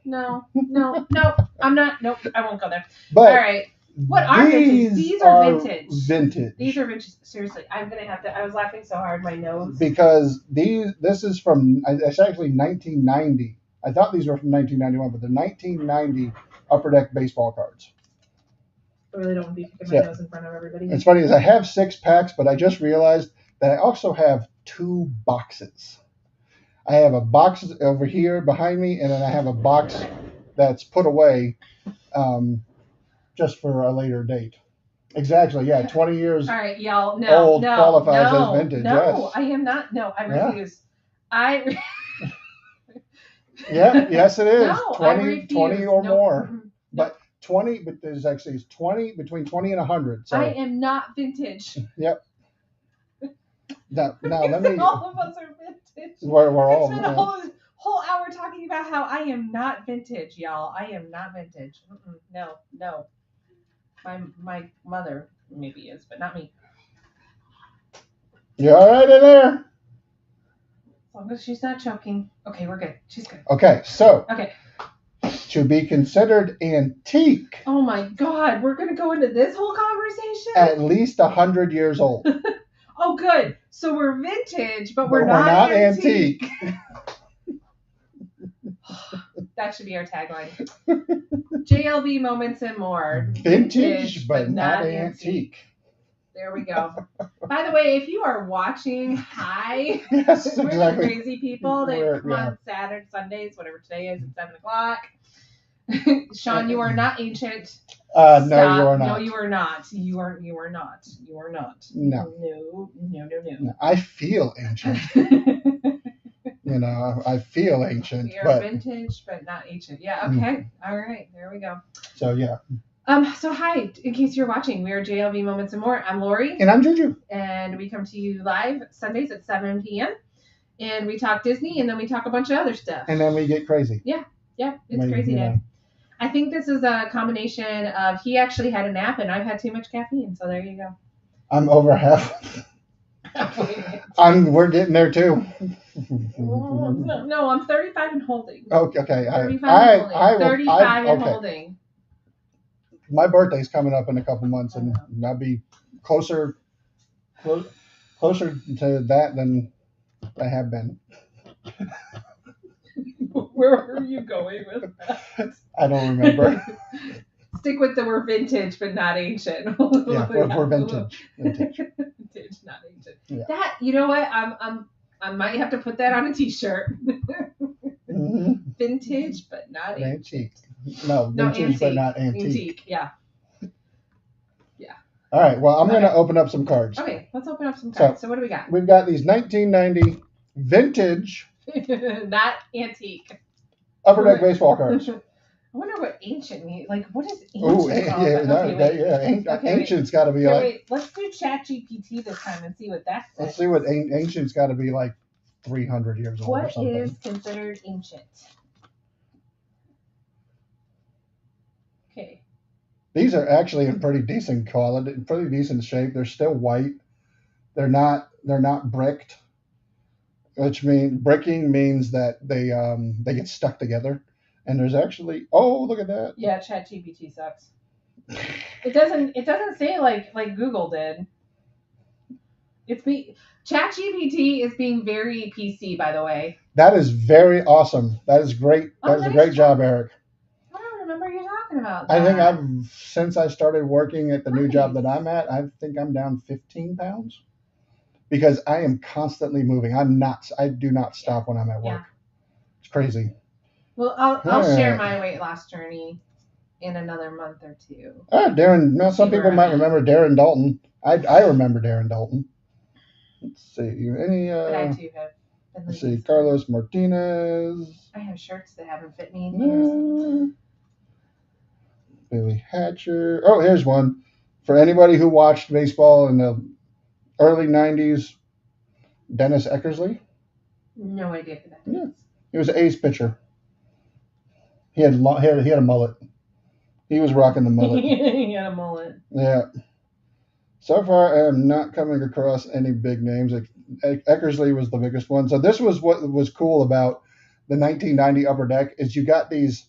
I'm not. Nope, I won't go there. But all right. What are vintage? These are vintage. Vintage. These are vintage. Seriously, I'm gonna have to. I was laughing so hard, my nose. Because this is from. It's actually 1990. I thought these were from 1991, but they're 1990 Upper Deck baseball cards. I really don't want to be picking my nose in front of everybody. It's funny, is I have 6 packs, but I just realized that I also have 2 boxes. I have a box over here behind me, and then I have a box that's put away just for a later date. Exactly, yeah, 20 years all right, y'all, old qualifies as vintage. No, yes. I am not. No, I refuse. Yeah. Yeah, yes it is. No, 20 or more. But 20, but there's actually 20, between 20 and 100. So I am not vintage. Yep. Now let me. All of us are vintage. We're all. I spent a whole hour talking about how I am not vintage, y'all. I am not vintage. No. My mother maybe is, but not me. You all right in there? As long as she's not choking. Okay, we're good. She's good. Okay, so. Okay. To be considered antique. Oh my God, we're gonna go into this whole conversation. At least 100 years old. Oh, good. So we're vintage, but we're not antique. That should be our tagline. JLB Moments and More. Vintage, but not antique. There we go. By the way, if you are watching, hi. Yes, we're exactly. the crazy people that come on Saturday, Sundays, whatever today is, at 7 o'clock. Sean, you are not ancient. No, you are not. No, you are not. You are not. You are not. No. No. I feel ancient. I feel ancient. We are vintage, but not ancient. Yeah, okay. All right, there we go. So, yeah. So hi, in case you're watching, we are JLB Moments and More. I'm Lori. And I'm Juju. And we come to you live Sundays at 7 p.m. And we talk Disney, and then we talk a bunch of other stuff. And then we get crazy. Yeah, it's crazy day. I think this is a combination of he actually had a nap, and I've had too much caffeine, so there you go. I'm over half. We're getting there too. No, I'm 35 and holding. Okay. 35 and holding. My birthday's coming up in a couple months, and I'll be closer to that than I have been. Where are you going with that? I don't remember. Stick with the we're vintage, but not ancient. Yeah, we're vintage. Vintage, not ancient. Yeah. That, you know what? I might have to put that on a T-shirt. Mm-hmm. Vintage, but not antique. No, vintage, but not antique. Antique, yeah. All right. Well, I'm going to open up some cards. Okay, let's open up some cards. So what do we got? We've got these 1990 vintage, not antique, Upper Deck baseball cards. I wonder what ancient means. Like, what is ancient? Oh, yeah, ancient's got to be wait, let's do ChatGPT this time and see what that says. Let's see what ancient's got to be like 300 years old or something. What is considered ancient? Okay. These are actually in pretty decent quality, pretty decent shape. They're still white. They're not bricked, which bricking means that they get stuck together. And there's actually, oh, look at that. Yeah, ChatGPT sucks. It doesn't say like Google did. ChatGPT is being very PC, by the way. That is very awesome. That is great. That is a great job, Eric. I don't remember you talking about that. I think since I started working at the new job that I'm at, I think I'm down 15 pounds because I am constantly moving. I do not stop when I'm at work. Yeah. It's crazy. Well, I'll share my weight loss journey in another month or two. Darren. No, some See people where might I'm at. remember Darren Dalton. I remember Darren Dalton. Let's see. Any? But I too have been Let's losing see. sleep. Carlos Martinez. I have shirts that haven't fit me in years. Billy Hatcher. Oh, here's one. For anybody who watched baseball in the early 90s, Dennis Eckersley. No idea who that is. Yeah. He was an ace pitcher. He had a mullet. He was rocking the mullet. He had a mullet. Yeah. So far, I am not coming across any big names. Eckersley was the biggest one. So this was what was cool about the 1990 Upper Deck is you got these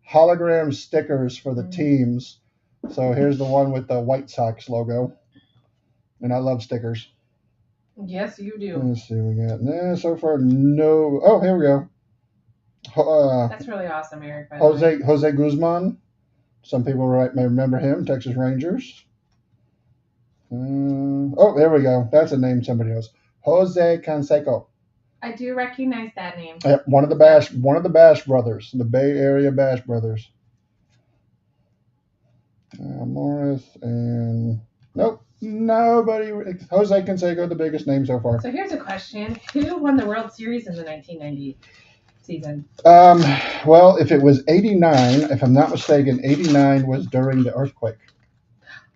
hologram stickers for the teams. So here's the one with the White Sox logo. And I love stickers. Yes, you do. Let's see what we got. Nah, so far, no. Oh, here we go. That's really awesome, Eric. By the way. Jose Guzman. Some people may remember him. Texas Rangers. Oh, there we go. That's a name somebody else. Jose Canseco. I do recognize that name. Yep, one of the Bash brothers, the Bay Area Bash brothers. Morris and nope, nobody. Jose Canseco, the biggest name so far. So here's a question: who won the World Series in the 1990 season? Well, if it was 89, if I'm not mistaken, 89 was during the earthquake.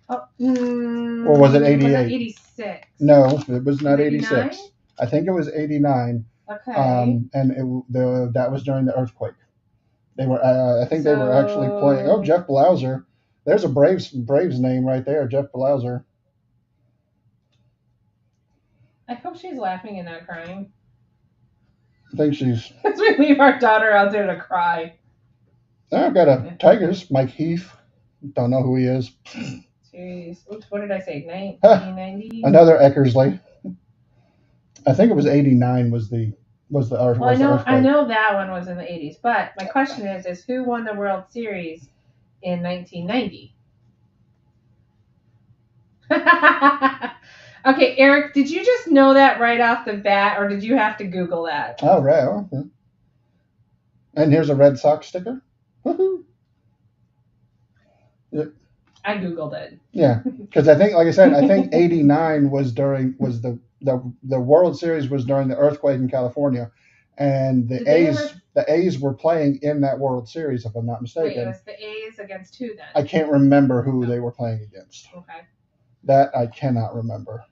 Oh, or was it 88? Was it 86? No, it was not 86. 89? I think it was 89. Okay. And that was during the earthquake. They were, I think they were actually playing. Oh, Jeff Blauser. There's a Braves name right there, Jeff Blauser. I hope she's laughing and not crying. I think she's. As we leave our daughter out there to cry. I've got a Tigers, Mike Heath. Don't know who he is. Jeez. Oops, what did I say? 1990? Another Eckersley. I think it was 89 was the earthquake. Well, I know that one was in the 80s, but my question is who won the World Series in 1990? Okay, Eric, did you just know that right off the bat, or did you have to Google that? Oh, right. Okay. And here's a Red Sox sticker. Woohoo! Yep. I Googled it. Yeah, because I think, like I said, I think 89 was the World Series was during the earthquake in California, and the A's were playing in that World Series, if I'm not mistaken. Wait, it was the A's against who then? I can't remember who they were playing against. Okay. That I cannot remember.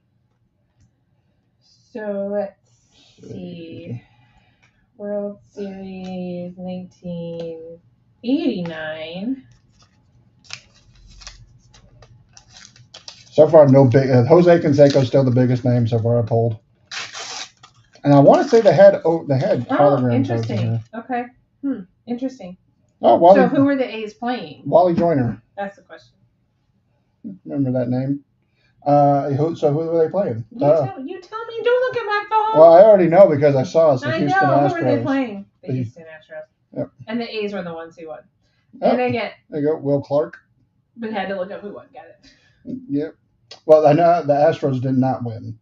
So let's see. World Series 1989. So far, no big. Jose Canseco is still the biggest name so far I pulled. And I want to say they had holograms. Interesting. Okay. Interesting. Oh, Wally. So who were the A's playing? Wally Joyner. That's the question. Remember that name? So who were they playing? You tell me. Don't look at my phone. Well, I already know because I saw it. I Houston know. Astros. Who were they playing? The Houston Astros. Yep. And the A's were the ones who won. Yep. And again. There you go. Will Clark. But had to look up who won. Got it. Yep. Well, I know the Astros did not win.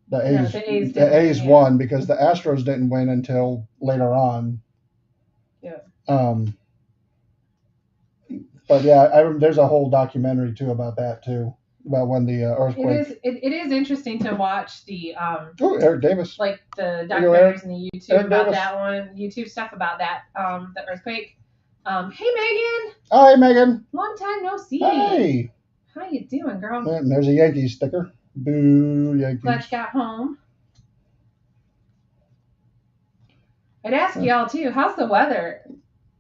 The A's won because the Astros didn't win until later on. Yeah. But yeah, there's a whole documentary too about that too, about when the earthquake. It is interesting to watch the Eric Davis. Like the documentaries and the YouTube about that one, YouTube stuff about that the earthquake. Hey Megan. Hi Megan. Long time no see. Hey. How you doing, girl? And there's a Yankees sticker. Boo, Yankees. Glad you got home. I'd ask y'all too. How's the weather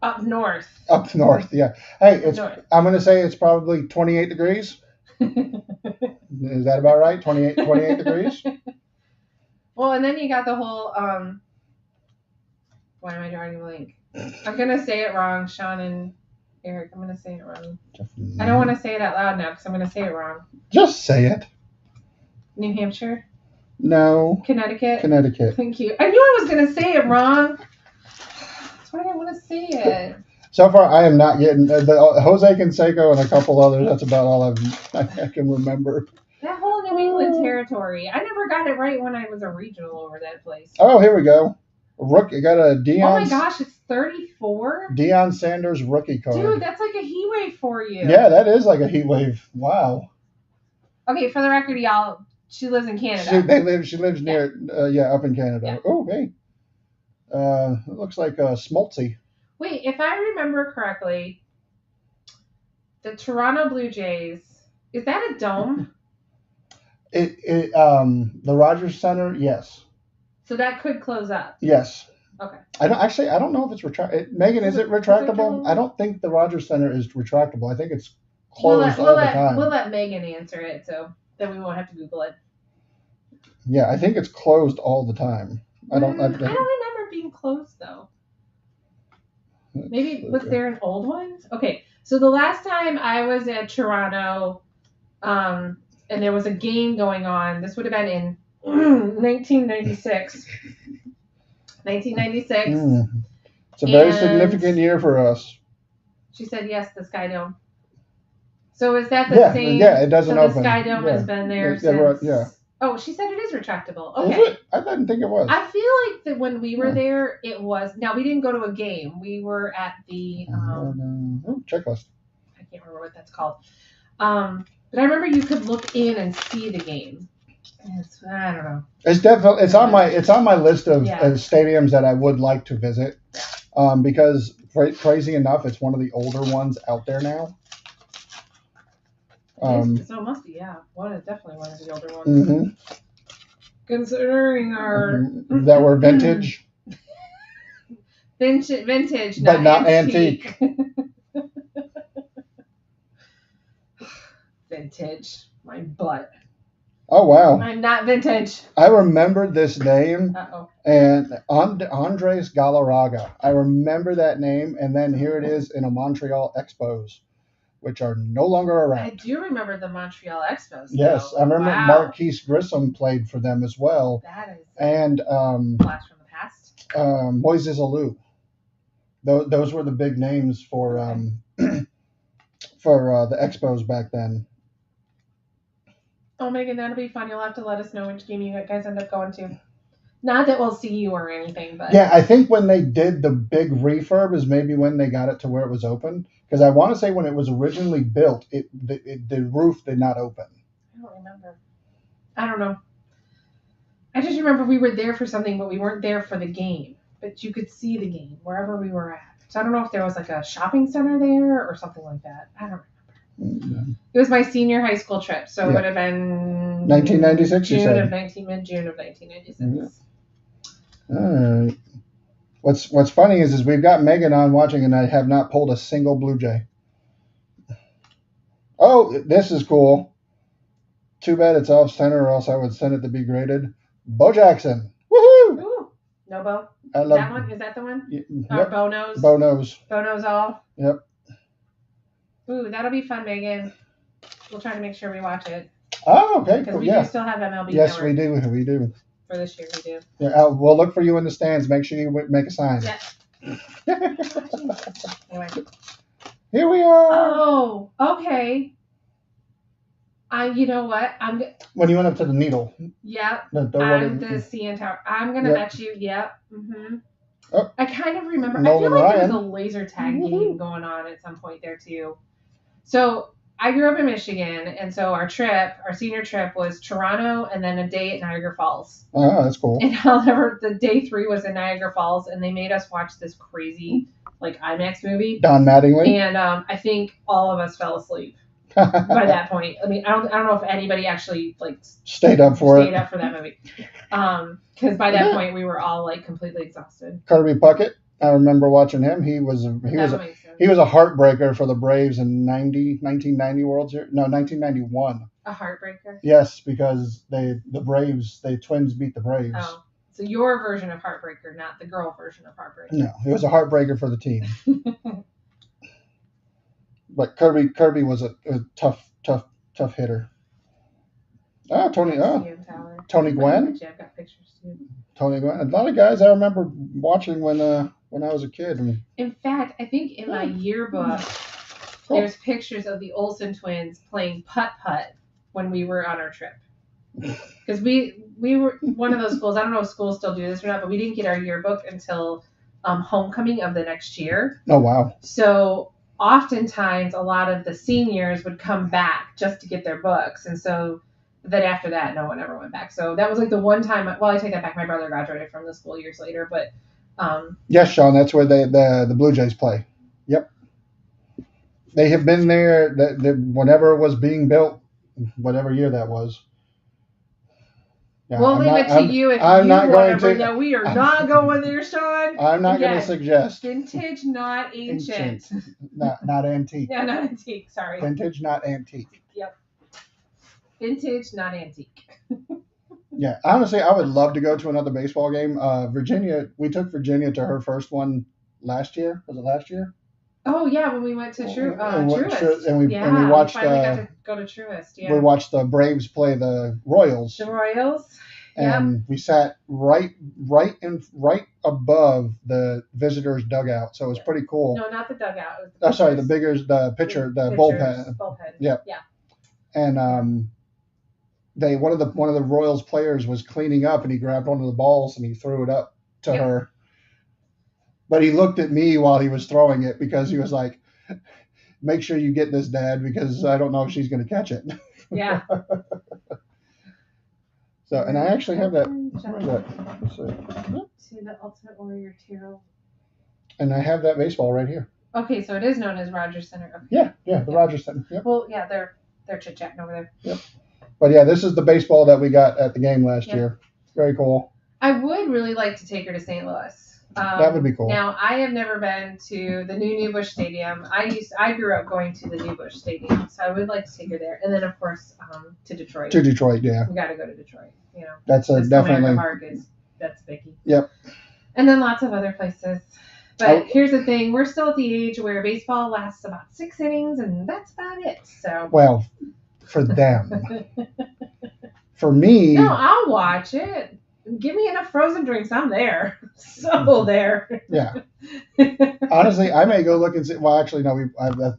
up north? Up north, yeah. Hey, north. I'm gonna say it's probably 28 degrees. Is that about right? 28 degrees. Well, and then you got the whole why am I drawing a blank? I'm gonna say it wrong, Sean and Eric. I'm gonna say it wrong. I don't want to say it out loud now because I'm gonna say it wrong. Just say it. New Hampshire. No. Connecticut. Thank you. I knew I was gonna say it wrong. That's why I didn't want to say it. So far, I am not getting the Jose Canseco and a couple others. That's about all I can remember. That whole New England territory. I never got it right when I was a regional over that place. Oh, here we go. Rookie got a Oh Deion. my gosh, it's 34. Deion Sanders rookie card. Dude, that's like a heat wave for you. Yeah, that is like a heat wave. Wow. Okay, for the record, y'all, she lives in Canada. She lives near up in Canada. Yeah. Oh hey. It looks like Smoltzy. Wait, if I remember correctly, the Toronto Blue Jays, is that a dome? The Rogers Center, yes. So that could close up. Yes. Okay. I don't know if it's retractable. Megan, is it retractable? I don't think the Rogers Center is retractable. I think it's closed all the time. We'll let Megan answer it, so then we won't have to Google it. Yeah, I think it's closed all the time. I don't remember it being closed though. Maybe was there an old one? Okay, so the last time I was at Toronto, and there was a game going on. This would have been in 1996. 1996. It's a very significant year for us. She said yes, the Sky Dome. So is that the same? Yeah, it doesn't open. The Sky Dome has been there since. Yeah. Oh, she said it is retractable. Okay. Is it? I didn't think it was. I feel like that when we were there, it was. Now, we didn't go to a game. We were at the checklist. I can't remember what that's called. But I remember you could look in and see the game. I don't know. It's definitely it's on my list of stadiums that I would like to visit. Because crazy enough, it's one of the older ones out there now. So it must be, yeah. Definitely one of the older ones. Mm-hmm. Considering our that were vintage. Vintage, but not antique. Vintage, my butt. Oh wow! I'm not vintage. I remember this name. Uh-oh. And Andres Galarraga. I remember that name, and then here it is in a Montreal Expos, which are no longer around. I do remember the Montreal Expos. Yes, I remember Marquise Grissom played for them as well. That is and flash from the past. Moises Alou. Those were the big names for the Expos back then. Oh, Megan, that'll be fun. You'll have to let us know which game you guys end up going to. Not that we'll see you or anything, but yeah, I think when they did the big refurb is maybe when they got it to where it was open. Because I want to say when it was originally built, the roof did not open. I don't remember. I don't know. I just remember we were there for something, but we weren't there for the game. But you could see the game wherever we were at. So I don't know if there was like a shopping center there or something like that. I don't remember. Mm-hmm. It was my senior high school trip, so it would have been 1996. June of 1996. Mm-hmm. All right. What's funny is we've got Megan on watching, and I have not pulled a single Blue Jay. Oh, this is cool. Too bad it's off center, or else I would send it to be graded. Bo Jackson. Woohoo! Ooh, no Bo. I love that one. Is that the one? Yep. Or Bo knows. Bo knows. Bo knows all. Yep. Ooh, that'll be fun, Megan. We'll try to make sure we watch it. Oh, okay. Because we do still have MLB. Yes, Network. we do. For this year, we do. Yeah, we'll look for you in the stands. Make sure you make a sign. Yeah. Anyway. Here we are. Oh, okay. You know what? When you went up to the needle. Yep. The CN Tower. I'm gonna bet you. Yep. Mm-hmm. Oh. I kind of remember. Nolan I feel like Ryan. there was a laser tag game going on at some point there too. So I grew up in Michigan, and so our senior trip was Toronto, and then a day at Niagara Falls. Oh, that's cool. And however, the day 3 was in Niagara Falls, and they made us watch this crazy IMAX movie. Don Mattingly. And I think all of us fell asleep by that point. I mean, I don't know if anybody actually stayed up for that movie. Because by that point we were all completely exhausted. Kirby Puckett. I remember watching him. He was a heartbreaker for the Braves in 1990 World Series. No, 1991. A heartbreaker? Yes, because the Twins beat the Braves. Oh, so your version of heartbreaker, not the girl version of heartbreaker. No, it was a heartbreaker for the team. But Kirby was a tough hitter. Tony Gwynn. Yeah, I've got pictures too. Tony Gwynn. A lot of guys I remember watching when I was a kid. In fact, I think in my yearbook, there's pictures of the Olsen twins playing putt-putt when we were on our trip. because we were one of those schools. I don't know if schools still do this or not, but we didn't get our yearbook until homecoming of the next year. Oh wow! So oftentimes, a lot of the seniors would come back just to get their books, and so then after that, no one ever went back. So that was like the one time. Well, I take that back. My brother graduated from the school years later, but Yes, Sean, that's where the Blue Jays play. Yep, they have been there. Whenever it was being built, whatever year that was. Yeah, we'll leave it to you if I'm you not want going to bring to. that. We are not going there, Sean. I'm not going to Again, suggest. Vintage, not ancient. Not antique. Yeah, not antique. Sorry. Vintage, not antique. Yep. Vintage, not antique. Yeah, honestly, I would love to go to another baseball game. Virginia, we took Virginia to her first one last year. Was it last year? Oh yeah, when we went to Truist. And we watched. We finally got to go to Truist. Yeah. We watched the Braves play the Royals. The Royals. And we sat right above the visitors' dugout, so it was pretty cool. No, not the dugout. The pitcher, the bullpen. Yep. Yeah. And one of the Royals players was cleaning up, and he grabbed one of the balls and he threw it up to her. But he looked at me while he was throwing it because he was like, "Make sure you get this, Dad, because I don't know if she's going to catch it." Yeah. So, and I actually have that. Where is that? Let's see the Ultimate Warrior Tarot. And I have that baseball right here. Okay, so it is known as Rogers Center. Okay. Yeah, the Rogers Center. Yep. Well, yeah, they're chit-chatting over there. Yep. But yeah, this is the baseball that we got at the game last year. Very cool. I would really like to take her to St. Louis. That would be cool. Now, I have never been to the new Busch Stadium. I grew up going to the new Busch Stadium, so I would like to take her there. And then, of course, to Detroit. To Detroit, yeah. We got to go to Detroit. You know, that's definitely. Park that's Vicky. Yep. And then lots of other places. But here's the thing: we're still at the age where baseball lasts about 6 innings, and that's about it. So. Well, for them. For me. No, I'll watch it. Give me enough frozen drinks. I'm there. So there. Yeah. Honestly, I may go look and see. Well, actually, no.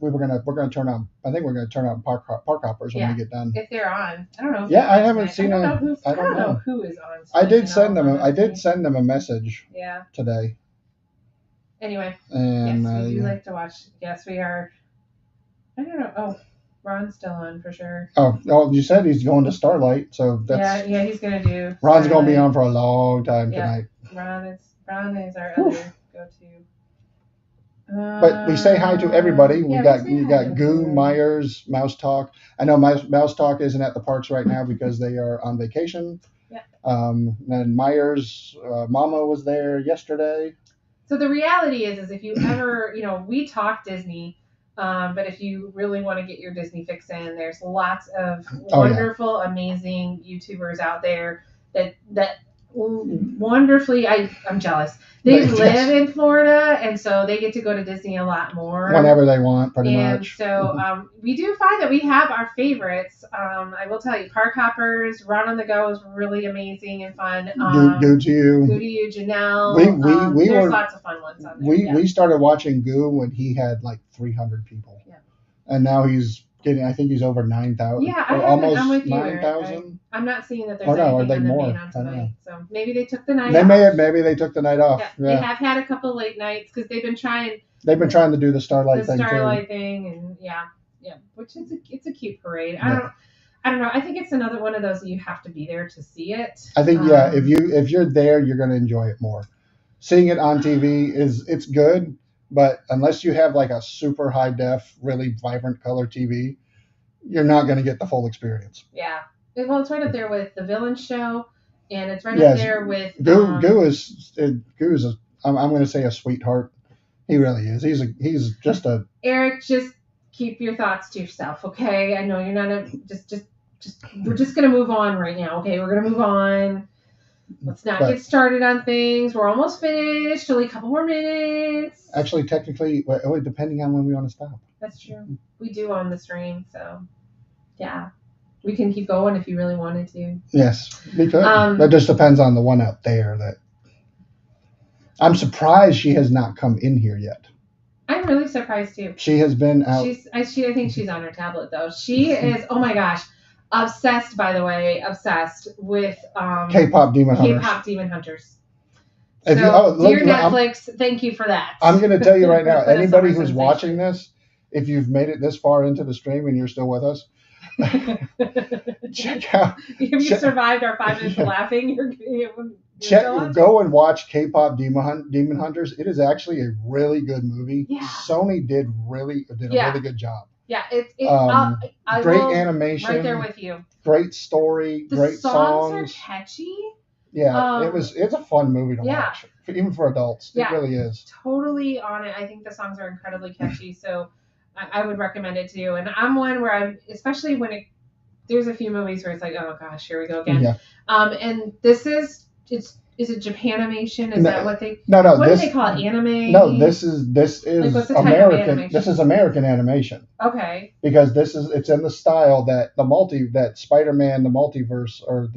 We're gonna turn on. I think we're gonna turn on Park Hoppers when we get done. If they're on, I don't know. Yeah, I haven't seen them. I don't know who is on. I did send them. I did send them a message. Yeah. Today. Anyway. And yes, we do like to watch. Yes, we are. I don't know. Oh. Ron's still on for sure. Oh, you said he's going to Starlight, so that's. Yeah, he's gonna do. Ron's gonna be on for a long time tonight. Ron is our other go-to. But we say hi to everybody. We got Goo, Myers, Mouse Talk. I know Mouse Talk isn't at the parks right now because they are on vacation. Yeah. Then Myers, Mama was there yesterday. So the reality is if you ever, we talk Disney. But if you really want to get your Disney fix in, there's lots of wonderful, amazing YouTubers out there that wonderfully, I'm jealous. They live in Florida, and so they get to go to Disney a lot more. Whenever they want, pretty much. So we do find that we have our favorites. I will tell you, Park Hoppers, Run on the Go is really amazing and fun. Goo to You. Goo to You, Janelle. There's lots of fun ones on there. We started watching Goo when he had like 300 people. Yeah. And now he's getting, I think he's over 9,000. Yeah, almost 9,000. I'm not seeing that there's anything are they more? On tonight. So maybe they took the night off. Maybe they took the night off. Yeah. They have had a couple late nights because they've been trying. They've been trying to do the Starlight thing thing, and yeah, which is it's a cute parade. I don't know. I think it's another one of those that you have to be there to see it. I think if you're there, you're going to enjoy it more. Seeing it on TV it's good, but unless you have like a super high def, really vibrant color TV, you're not going to get the full experience. Yeah. Well, it's right up there with the Villain Show, and it's right up there with Goo is I'm going to say a sweetheart. He really is. He's just a Eric. Just keep your thoughts to yourself, okay? I know you're not we're just going to move on right now, okay? We're going to move on. Let's not get started on things. We're almost finished. Only a couple more minutes. Actually, technically, depending on when we want to stop. That's true. We do on the stream, so yeah. We can keep going if you really wanted to. Yes, we could. That just depends on the one out there. That I'm surprised she has not come in here yet. I'm really surprised too. She has been out. I think she's on her tablet though. She is. Oh my gosh, Obsessed, by the way, obsessed with K-pop Demon Hunters. K-pop Demon Hunters. If So, dear Netflix, thank you for that. I'm going to tell you right now, anybody who's watching this, if you've made it this far into the stream and you're still with us, check out. If you survived our 5 minutes of laughing, go and watch K-pop Demon Hunters. It is actually a really good movie. Yeah. Sony did a really good job. Yeah, great animation. Right there with you. Great story. Great songs. Are catchy. Yeah, it's a fun movie to watch, even for adults. It really is. Totally on it. I think the songs are incredibly catchy, so I would recommend it too. And I'm one where especially when there's a few movies where it's like, oh gosh, here we go again. Yeah. And this is it Japanimation? Is that what they? No. What do they call it? Anime? No, this is what's the type American. of animation? This is American animation. Okay. Because it's in the style that that Spider-Man, the multiverse, or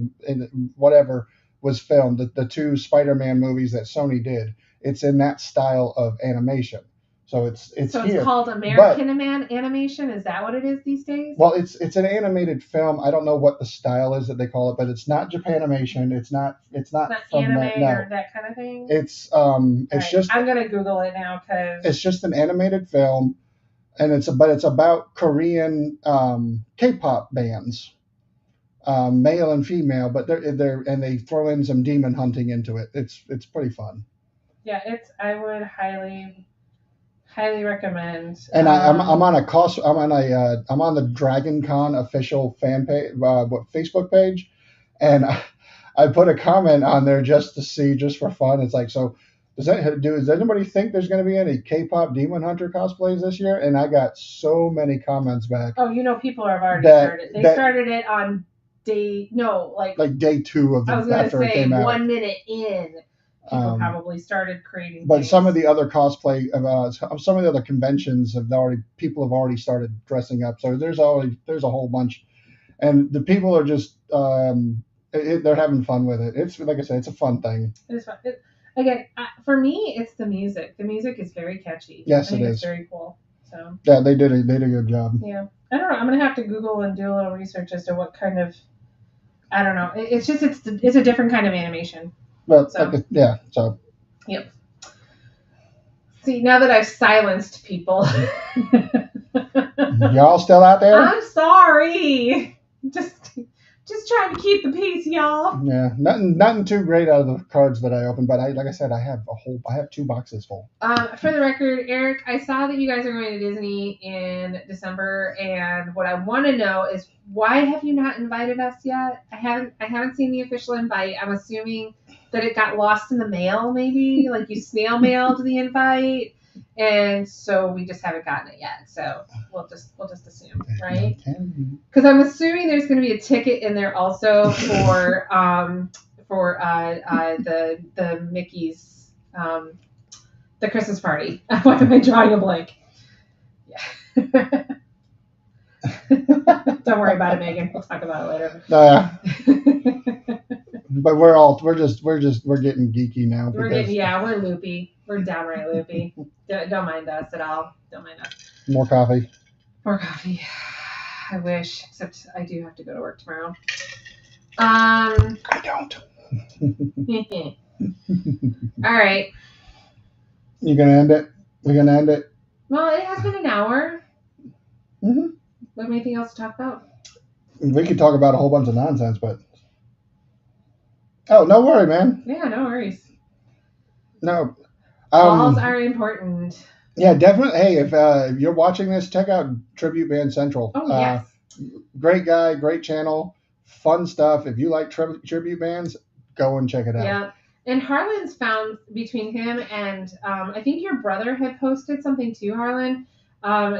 whatever was filmed. The 2 Spider-Man movies that Sony did. It's in that style of animation. So it's here. Called American animation. Is that what it is these days? Well, it's an animated film. I don't know what the style is that they call it, but it's not Japanimation. It's not from anime that, no. or that kind of thing. It's just. I'm gonna Google it now because it's just an animated film, and it's about Korean K-pop bands, male and female, but they throw in some demon hunting into it. It's pretty fun. Yeah, I would highly recommend. And I'm on the Dragon Con official fan page, Facebook page, and I put a comment on there just for fun. It's like, so does anybody think there's going to be any K-pop Demon Hunter cosplays this year? And I got so many comments back. Oh, people have already started. They started it on day 2 of the after it came out. 1 minute in. People probably started creating. But some of the other cosplay, some of the other conventions people have already started dressing up. So there's a whole bunch, and the people are just they're having fun with it. It's like I said, it's a fun thing. It is fun. Again, for me, it's the music. The music is very catchy. Yes, it is. It's very cool. So yeah, they did a good job. Yeah, I don't know. I'm gonna have to Google and do a little research as to what kind of. I don't know. It's just it's a different kind of animation. But so. Yep. See, now that I've silenced people. Y'all still out there? I'm sorry. Just trying to keep the peace, y'all. Yeah, nothing too great out of the cards that I opened, but like I said, I have 2 boxes full. For the record, Eric, I saw that you guys are going to Disney in December, and what I want to know is why have you not invited us yet? I haven't seen the official invite. I'm assuming that it got lost in the mail, maybe like you snail mailed the invite. And so we just haven't gotten it yet. So we'll just assume, right? Because I'm assuming there's going to be a ticket in there also for the Mickey's the Christmas party. Why am I drawing a blank? Yeah. Don't worry about it, Megan. We'll talk about it later. But we're getting geeky now. We're loopy. We're downright loopy. Don't mind us at all. Don't mind us. More coffee. I wish, except I do have to go to work tomorrow. I don't. All right. You gonna end it? We're gonna end it. Well, it has been an hour. Mm-hmm. We have anything else to talk about? We could talk about a whole bunch of nonsense, but. Oh, no worry, man. Yeah, no worries. No. Balls are important. Yeah, definitely. Hey, if you're watching this, check out Tribute Band Central. Oh, yes. Great guy, great channel, fun stuff. If you like tribute bands, go and check it out. Yeah. And Harlan's found between him and I think your brother had posted something too, Harlan.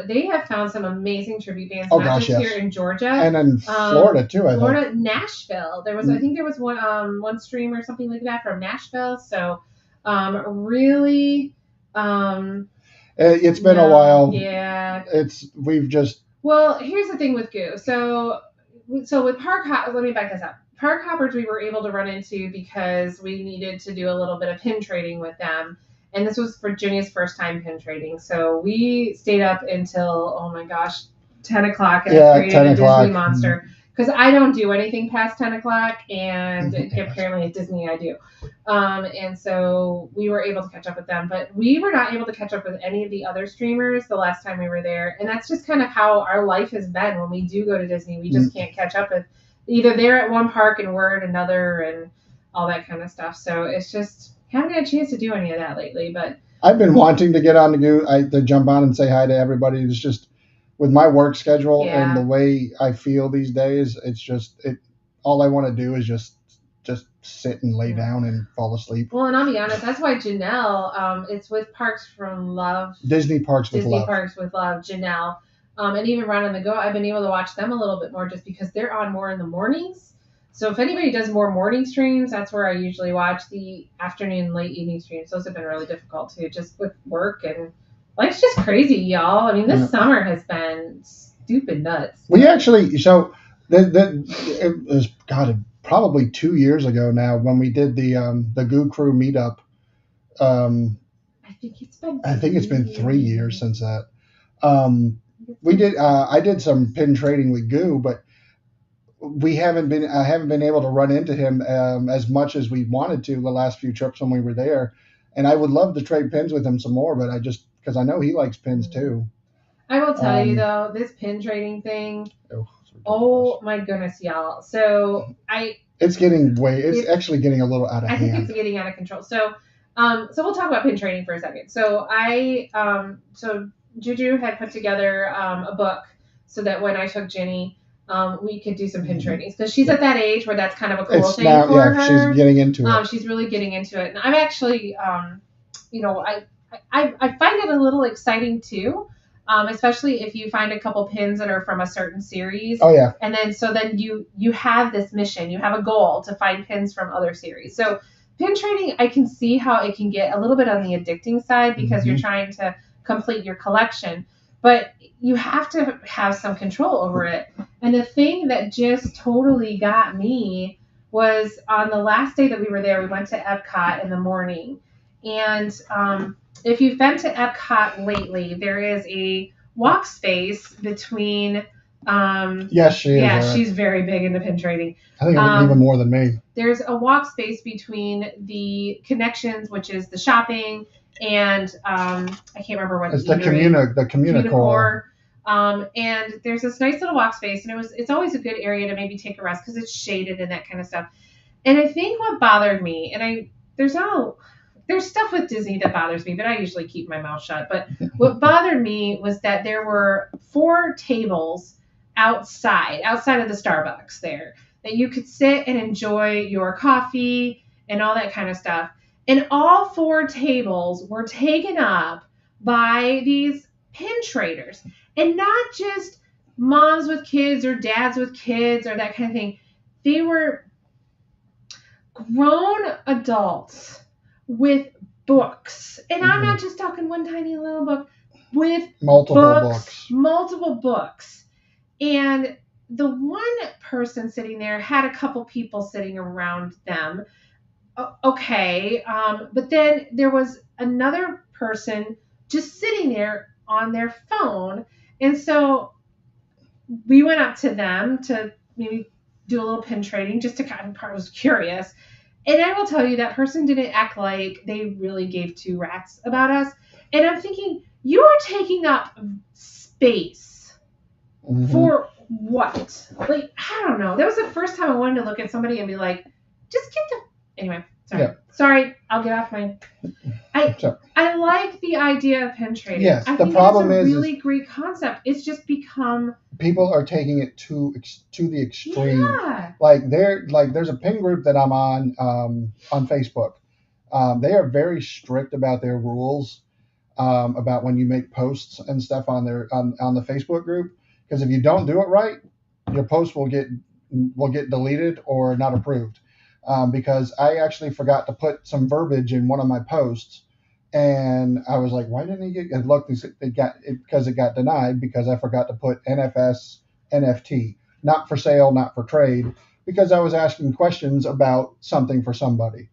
They have found some amazing tribute bands, here in Georgia. And in Florida, too, I think. Nashville. I think there was one stream or something like that from Nashville. So, really... it's been a while. Yeah. Well, here's the thing with Goo. So with Park Hoppers, let me back this up. Park Hoppers we were able to run into because we needed to do a little bit of pin trading with them. And this was Virginia's first time pin trading. So we stayed up until, 10 o'clock and created a Disney monster. because I don't do anything past 10 o'clock, and apparently at Disney I do. And so we were able to catch up with them, but we were not able to catch up with any of the other streamers the last time we were there. And that's just kind of how our life has been when we do go to Disney. We just can't catch up with either they're at one park and we're at another and all that kind of stuff. So it's just haven't had a chance to do any of that lately, but I've been wanting to get on to jump on and say hi to everybody. It's just with my work schedule and the way I feel these days, it's just all I want to do is just sit and lay down and fall asleep. Well, and I'll be honest, that's why Janelle, it's with Parks from Love. Disney Parks with Love, Janelle. And even Run on the Go, I've been able to watch them a little bit more just because they're on more in the mornings. So if anybody does more morning streams, that's where I usually watch. The afternoon, late evening streams. Those have been really difficult too, just with work, and life's just crazy, y'all. I mean, this summer has been stupid nuts. We actually, so it was probably 2 years ago now when we did the Goo Crew meetup. I think it's been 3 years since that. We did. I did some pin trading with Goo, but I haven't been able to run into him as much as we wanted to the last few trips when we were there. And I would love to trade pins with him some more, but because I know he likes pins too. I will tell you though, this pin trading thing. Oh my goodness, y'all! So it's actually getting a little out of hand. I think it's getting out of control. So we'll talk about pin trading for a second. So so Juju had put together a book so that when I took Jenny, we could do some pin tradings because she's at that age where that's kind of a cool thing for her. She's getting into it. She's really getting into it, and I'm actually, I find it a little exciting too, especially if you find a couple pins that are from a certain series. Oh yeah. And then you have this mission, you have a goal to find pins from other series. So pin trading, I can see how it can get a little bit on the addicting side because you're trying to complete your collection. But you have to have some control over it. And the thing that just totally got me was on the last day that we were there, we went to Epcot in the morning. And if you've been to Epcot lately, there is a walk space between... yes, she is. Yeah, she's very big into pin trading. I think even more than me. There's a walk space between the connections, which is the shopping, and I can't remember what it's the Communicore. And there's this nice little walk space, and it's always a good area to maybe take a rest because it's shaded and that kind of stuff. And I think what bothered me, and there's stuff with Disney that bothers me, but I usually keep my mouth shut. But what bothered me was that there were 4 tables outside of the Starbucks there that you could sit and enjoy your coffee and all that kind of stuff. And all 4 tables were taken up by these pin traders. And not just moms with kids or dads with kids or that kind of thing. They were grown adults with books. And I'm not just talking one tiny little book. With multiple books. And the one person sitting there had a couple people sitting around them. Okay. But then there was another person just sitting there on their phone. And so we went up to them to maybe do a little pin trading just to kind of, I was curious. And I will tell you that person didn't act like they really gave 2 rats about us. And I'm thinking, you are taking up space for what? Like, I don't know. That was the first time I wanted to look at somebody and be like, just get the... Anyway, sorry. Yeah. Sorry, I'll get off my... I like the idea of pin trading. Yes, I think problem it's a really great concept. It's just become... People are taking it to the extreme. Yeah. There's a pin group that I'm on Facebook. They are very strict about their rules about when you make posts and stuff on the Facebook group. Because if you don't do it right, your post will get deleted or not approved. Because I actually forgot to put some verbiage in one of my posts, and I was like, "Why didn't he get?" And look, because it got denied because I forgot to put NFS NFT, not for sale, not for trade, because I was asking questions about something for somebody.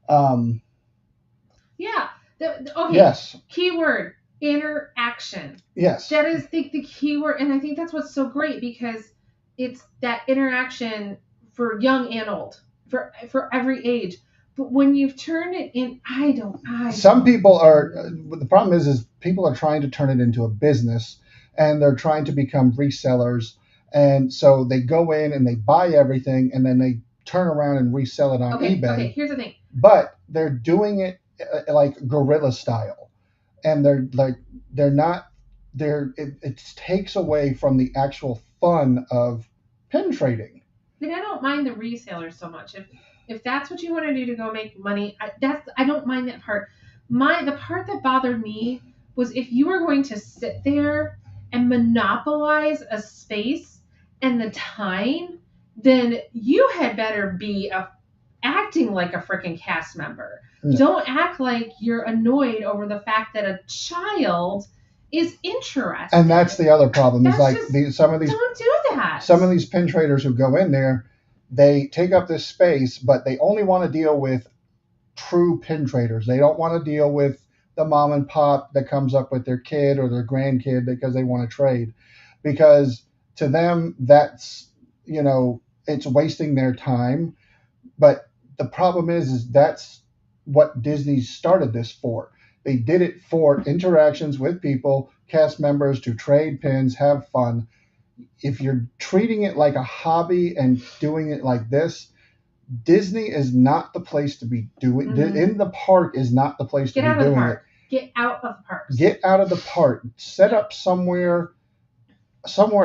Yeah. Okay. Yes. Keyword. Interaction. Yes. That is the keyword, and I think that's what's so great because it's that interaction for young and old, for every age. But when you've turned it in, Some people are. The problem is people are trying to turn it into a business, and they're trying to become resellers, and so they go in and they buy everything, and then they turn around and resell it on eBay. Okay, here's the thing. But they're doing it like guerrilla style, and they're not. It takes away from the actual fun of pin trading. But I don't mind the resellers so much. If that's what you want to do to go make money, I don't mind that part. The part that bothered me was if you were going to sit there and monopolize a space and the time, then you had better be acting like a freaking cast member. No. Don't act like you're annoyed over the fact that a child is interested. And that's the other problem. Is like don't do that. Some of these pin traders who go in there, they take up this space, but they only want to deal with true pin traders. They don't want to deal with the mom and pop that comes up with their kid or their grandkid because they want to trade. Because to them, that's, it's wasting their time. But the problem is that's what Disney started this for. They did it for interactions with people, cast members, to trade pins, have fun. If you're treating it like a hobby and doing it like this, Disney is not the place to be doing. Mm-hmm. In the park is not the place to be doing it. Get out of the parks. Get out of the park. Set up somewhere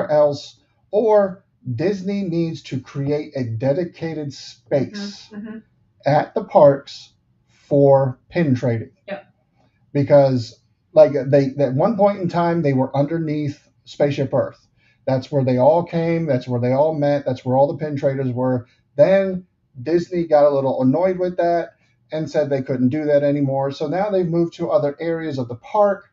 else, or Disney needs to create a dedicated space at the parks for pin trading. Yep. Because at one point in time they were underneath Spaceship Earth. That's where they all came. That's where they all met. That's where all the pin traders were. Then Disney got a little annoyed with that and said they couldn't do that anymore. So now they've moved to other areas of the park,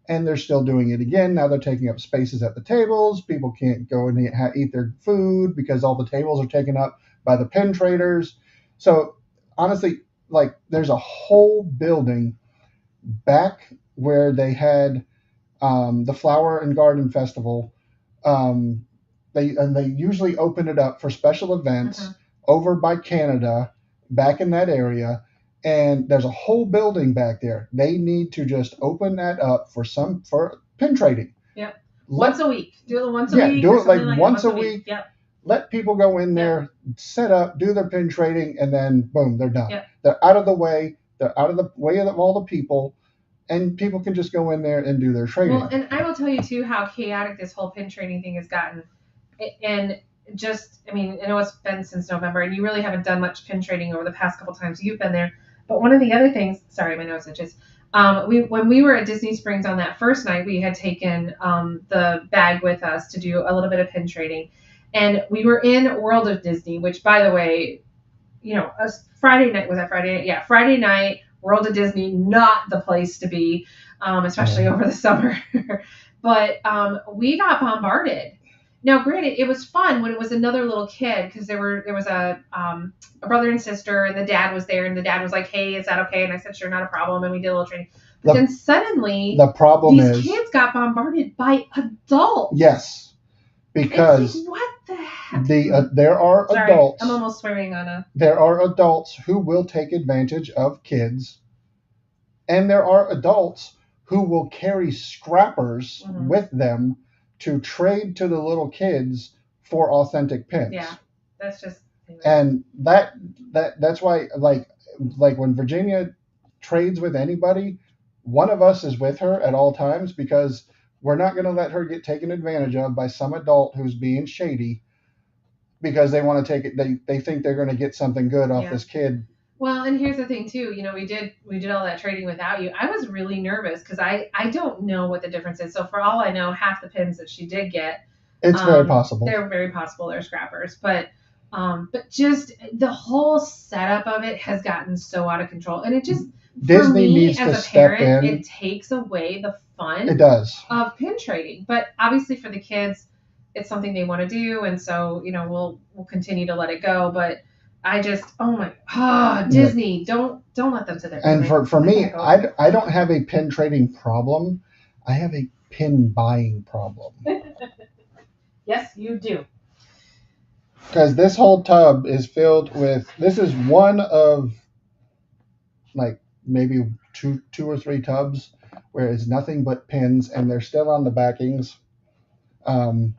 and they're still doing it again. Now they're taking up spaces at the tables. People can't go and eat their food because all the tables are taken up by the pin traders. So honestly, there's a whole building back where they had the Flower and Garden Festival. They usually open it up for special events over by Canada, back in that area, and there's a whole building back there. They need to just open that up for pin trading. Yep. Once a week. Do it once a week. Do it like once a week. Yep. Let people go in there, set up, do their pin trading, and then boom, they're done. Yep. They're out of the way. They're out of the way of all the people. And people can just go in there and do their trading. Well, and I will tell you, too, how chaotic this whole pin trading thing has gotten. And I know it's been since November, and you really haven't done much pin trading over the past couple times you've been there. But one of the other things, sorry, my nose itches. When we were at Disney Springs on that first night, we had taken the bag with us to do a little bit of pin trading. And we were in World of Disney, which, by the way, Friday night, was that Friday night? Yeah, Friday night. World of Disney, not the place to be, especially over the summer. But we got bombarded. Now, granted, it was fun when it was another little kid, because there was a brother and sister, and the dad was there, and the dad was like, "Hey, is that okay?" And I said, "Sure, not a problem." And we did a little training. But then suddenly, these kids got bombarded by adults. Yes, because it's like, what the heck? There are adults. I'm almost swearing on a. There are adults who will take advantage of kids, and there are adults who will carry scrappers with them to trade to the little kids for authentic pins. Yeah, that's just. And that's why, like when Virginia trades with anybody, one of us is with her at all times, because we're not going to let her get taken advantage of by some adult who's being shady, because they want to take it. They think they're going to get something good off this kid. Well, and here's the thing too. We did all that trading without you. I was really nervous because I don't know what the difference is. So for all I know, half the pins that she did get, it's very possible. They're very possible. They're scrappers, but just the whole setup of it has gotten so out of control, and it just Disney needs to step in. It takes away the fun. It does. Of pin trading, but obviously for the kids, it's something they want to do, and so we'll continue to let it go, but. I just, Disney, don't let them to their. And for me, I don't have a pin trading problem. I have a pin buying problem. Yes, you do. Because this whole tub is filled with. This is one of like maybe two or three tubs where it's nothing but pins, and they're still on the backings. And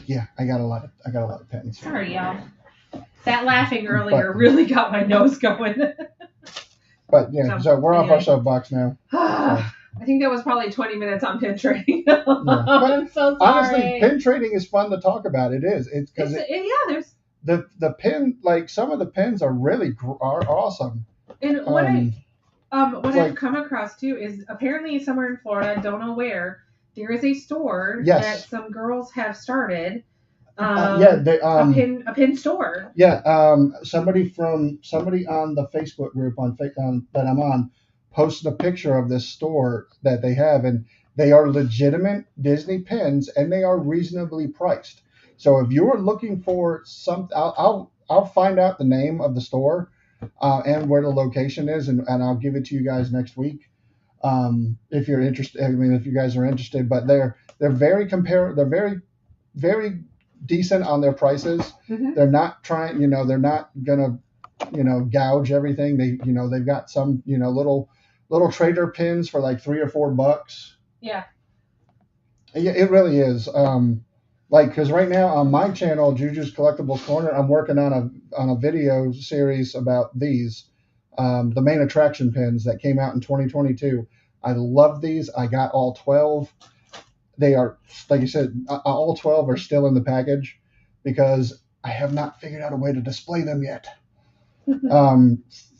yeah, I got a lot of pins. Sorry, y'all. That laughing earlier really got my nose going. But yeah, so we're off our soapbox now. I think that was probably 20 minutes on pin trading. I'm so sorry. Honestly, pin trading is fun to talk about. It is. It's because there's the pin, like some of the pins are really are awesome. And what I've come across too is apparently somewhere in Florida, don't know where, there is a store that some girls have started. A pin store. Yeah, somebody on the Facebook group that I'm on posted a picture of this store that they have, and they are legitimate Disney pins, and they are reasonably priced. So if you are looking for something, I'll find out the name of the store and where the location is, and I'll give it to you guys next week if you're interested. I mean, if you guys are interested, but they're very They're very decent on their prices. Mm-hmm. They're not trying, they're not gonna, gouge everything. They've got some, little trader pins for like $3 or $4. Yeah. Yeah, it really is. Because right now on my channel, Juju's Collectibles Corner, I'm working on a video series about these, the main attraction pins that came out in 2022. I love these. I got all 12. They are, like you said, all 12 are still in the package because I have not figured out a way to display them yet.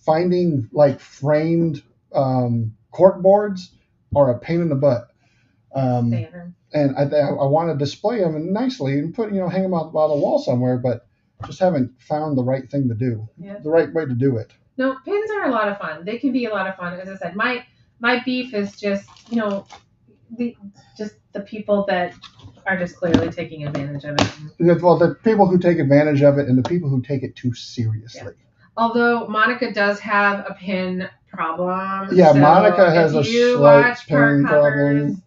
Finding like framed cork boards are a pain in the butt. And I want to display them nicely and put, hang them out on the wall somewhere, but just haven't found the right thing to do, the right way to do it. No, pins are a lot of fun. They can be a lot of fun. As I said, my beef is just, the people that are just clearly taking advantage of it. Well, the people who take advantage of it and the people who take it too seriously. Yeah. Although Monica does have a pin problem. Yeah, so Monica has a slight pin problem.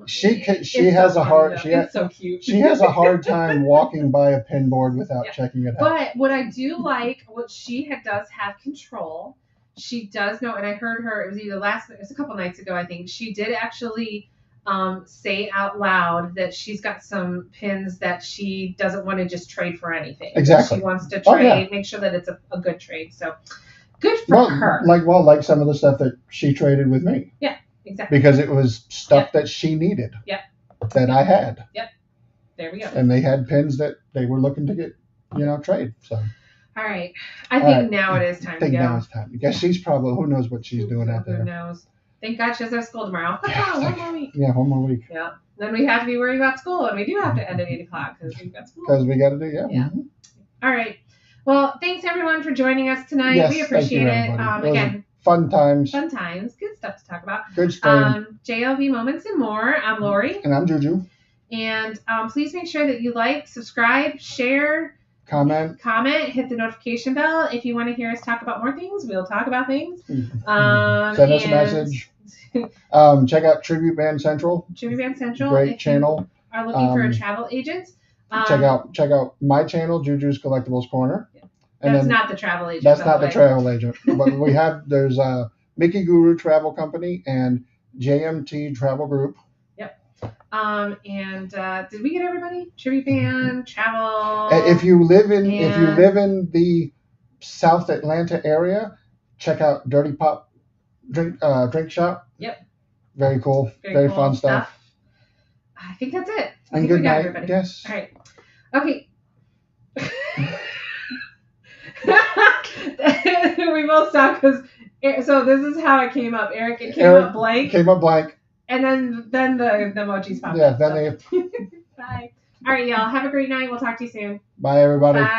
She has a hard. It's so cute. She has a hard time walking by a pin board without checking it out. But what I do like, does have control. She does know, and I heard her. It was a couple nights ago, I think. She did actually say out loud that she's got some pins that she doesn't want to just trade for anything. Exactly. She wants to trade, make sure that it's a good trade. So good for her. Like some of the stuff that she traded with me. Yeah, exactly. Because it was stuff that she needed. Yeah. That I had. Yep. There we go. And they had pins that they were looking to get, trade. So. All right. I think now it is time to go. Now it's time. I guess she's probably, who knows what she's doing out there. Who knows? Thank God she doesn't have school tomorrow. One more week. Yeah, one more week. Yeah. Then we have to be worried about school, and we do have to end at 8 o'clock because we've got school. Because we got to do, Yeah. Mm-hmm. All right. Well, thanks everyone for joining us tonight. Yes, we appreciate it. Again, fun times. Fun times. Good stuff to talk about. Good stuff. JLV Moments and More. I'm Lori. And I'm Juju. And please make sure that you like, subscribe, share, comment, hit the notification bell. If you want to hear us talk about more things, we'll talk about things. Send us a message. Check out Tribute Band Central. Great channel. Are looking for a travel agent. Check out my channel, Juju's Collectibles Corner. Yeah. That's not the travel agent. That's not the travel agent. But there's Mickey Guru Travel Company and JMT Travel Group. Yep. And did we get everybody? Tribute Band, travel. If you live in the South Atlanta area, check out Dirty Pop Drink Shop. Yep. Very cool. Very cool fun stuff. I think that's it. And good night. Everybody. Yes. All right. Okay. We both stopped because so this is how it came up. Eric, it came up blank. Came up blank. And then the emojis popped up. Yeah. Then they. Bye. All right, y'all. Have a great night. We'll talk to you soon. Bye, everybody. Bye.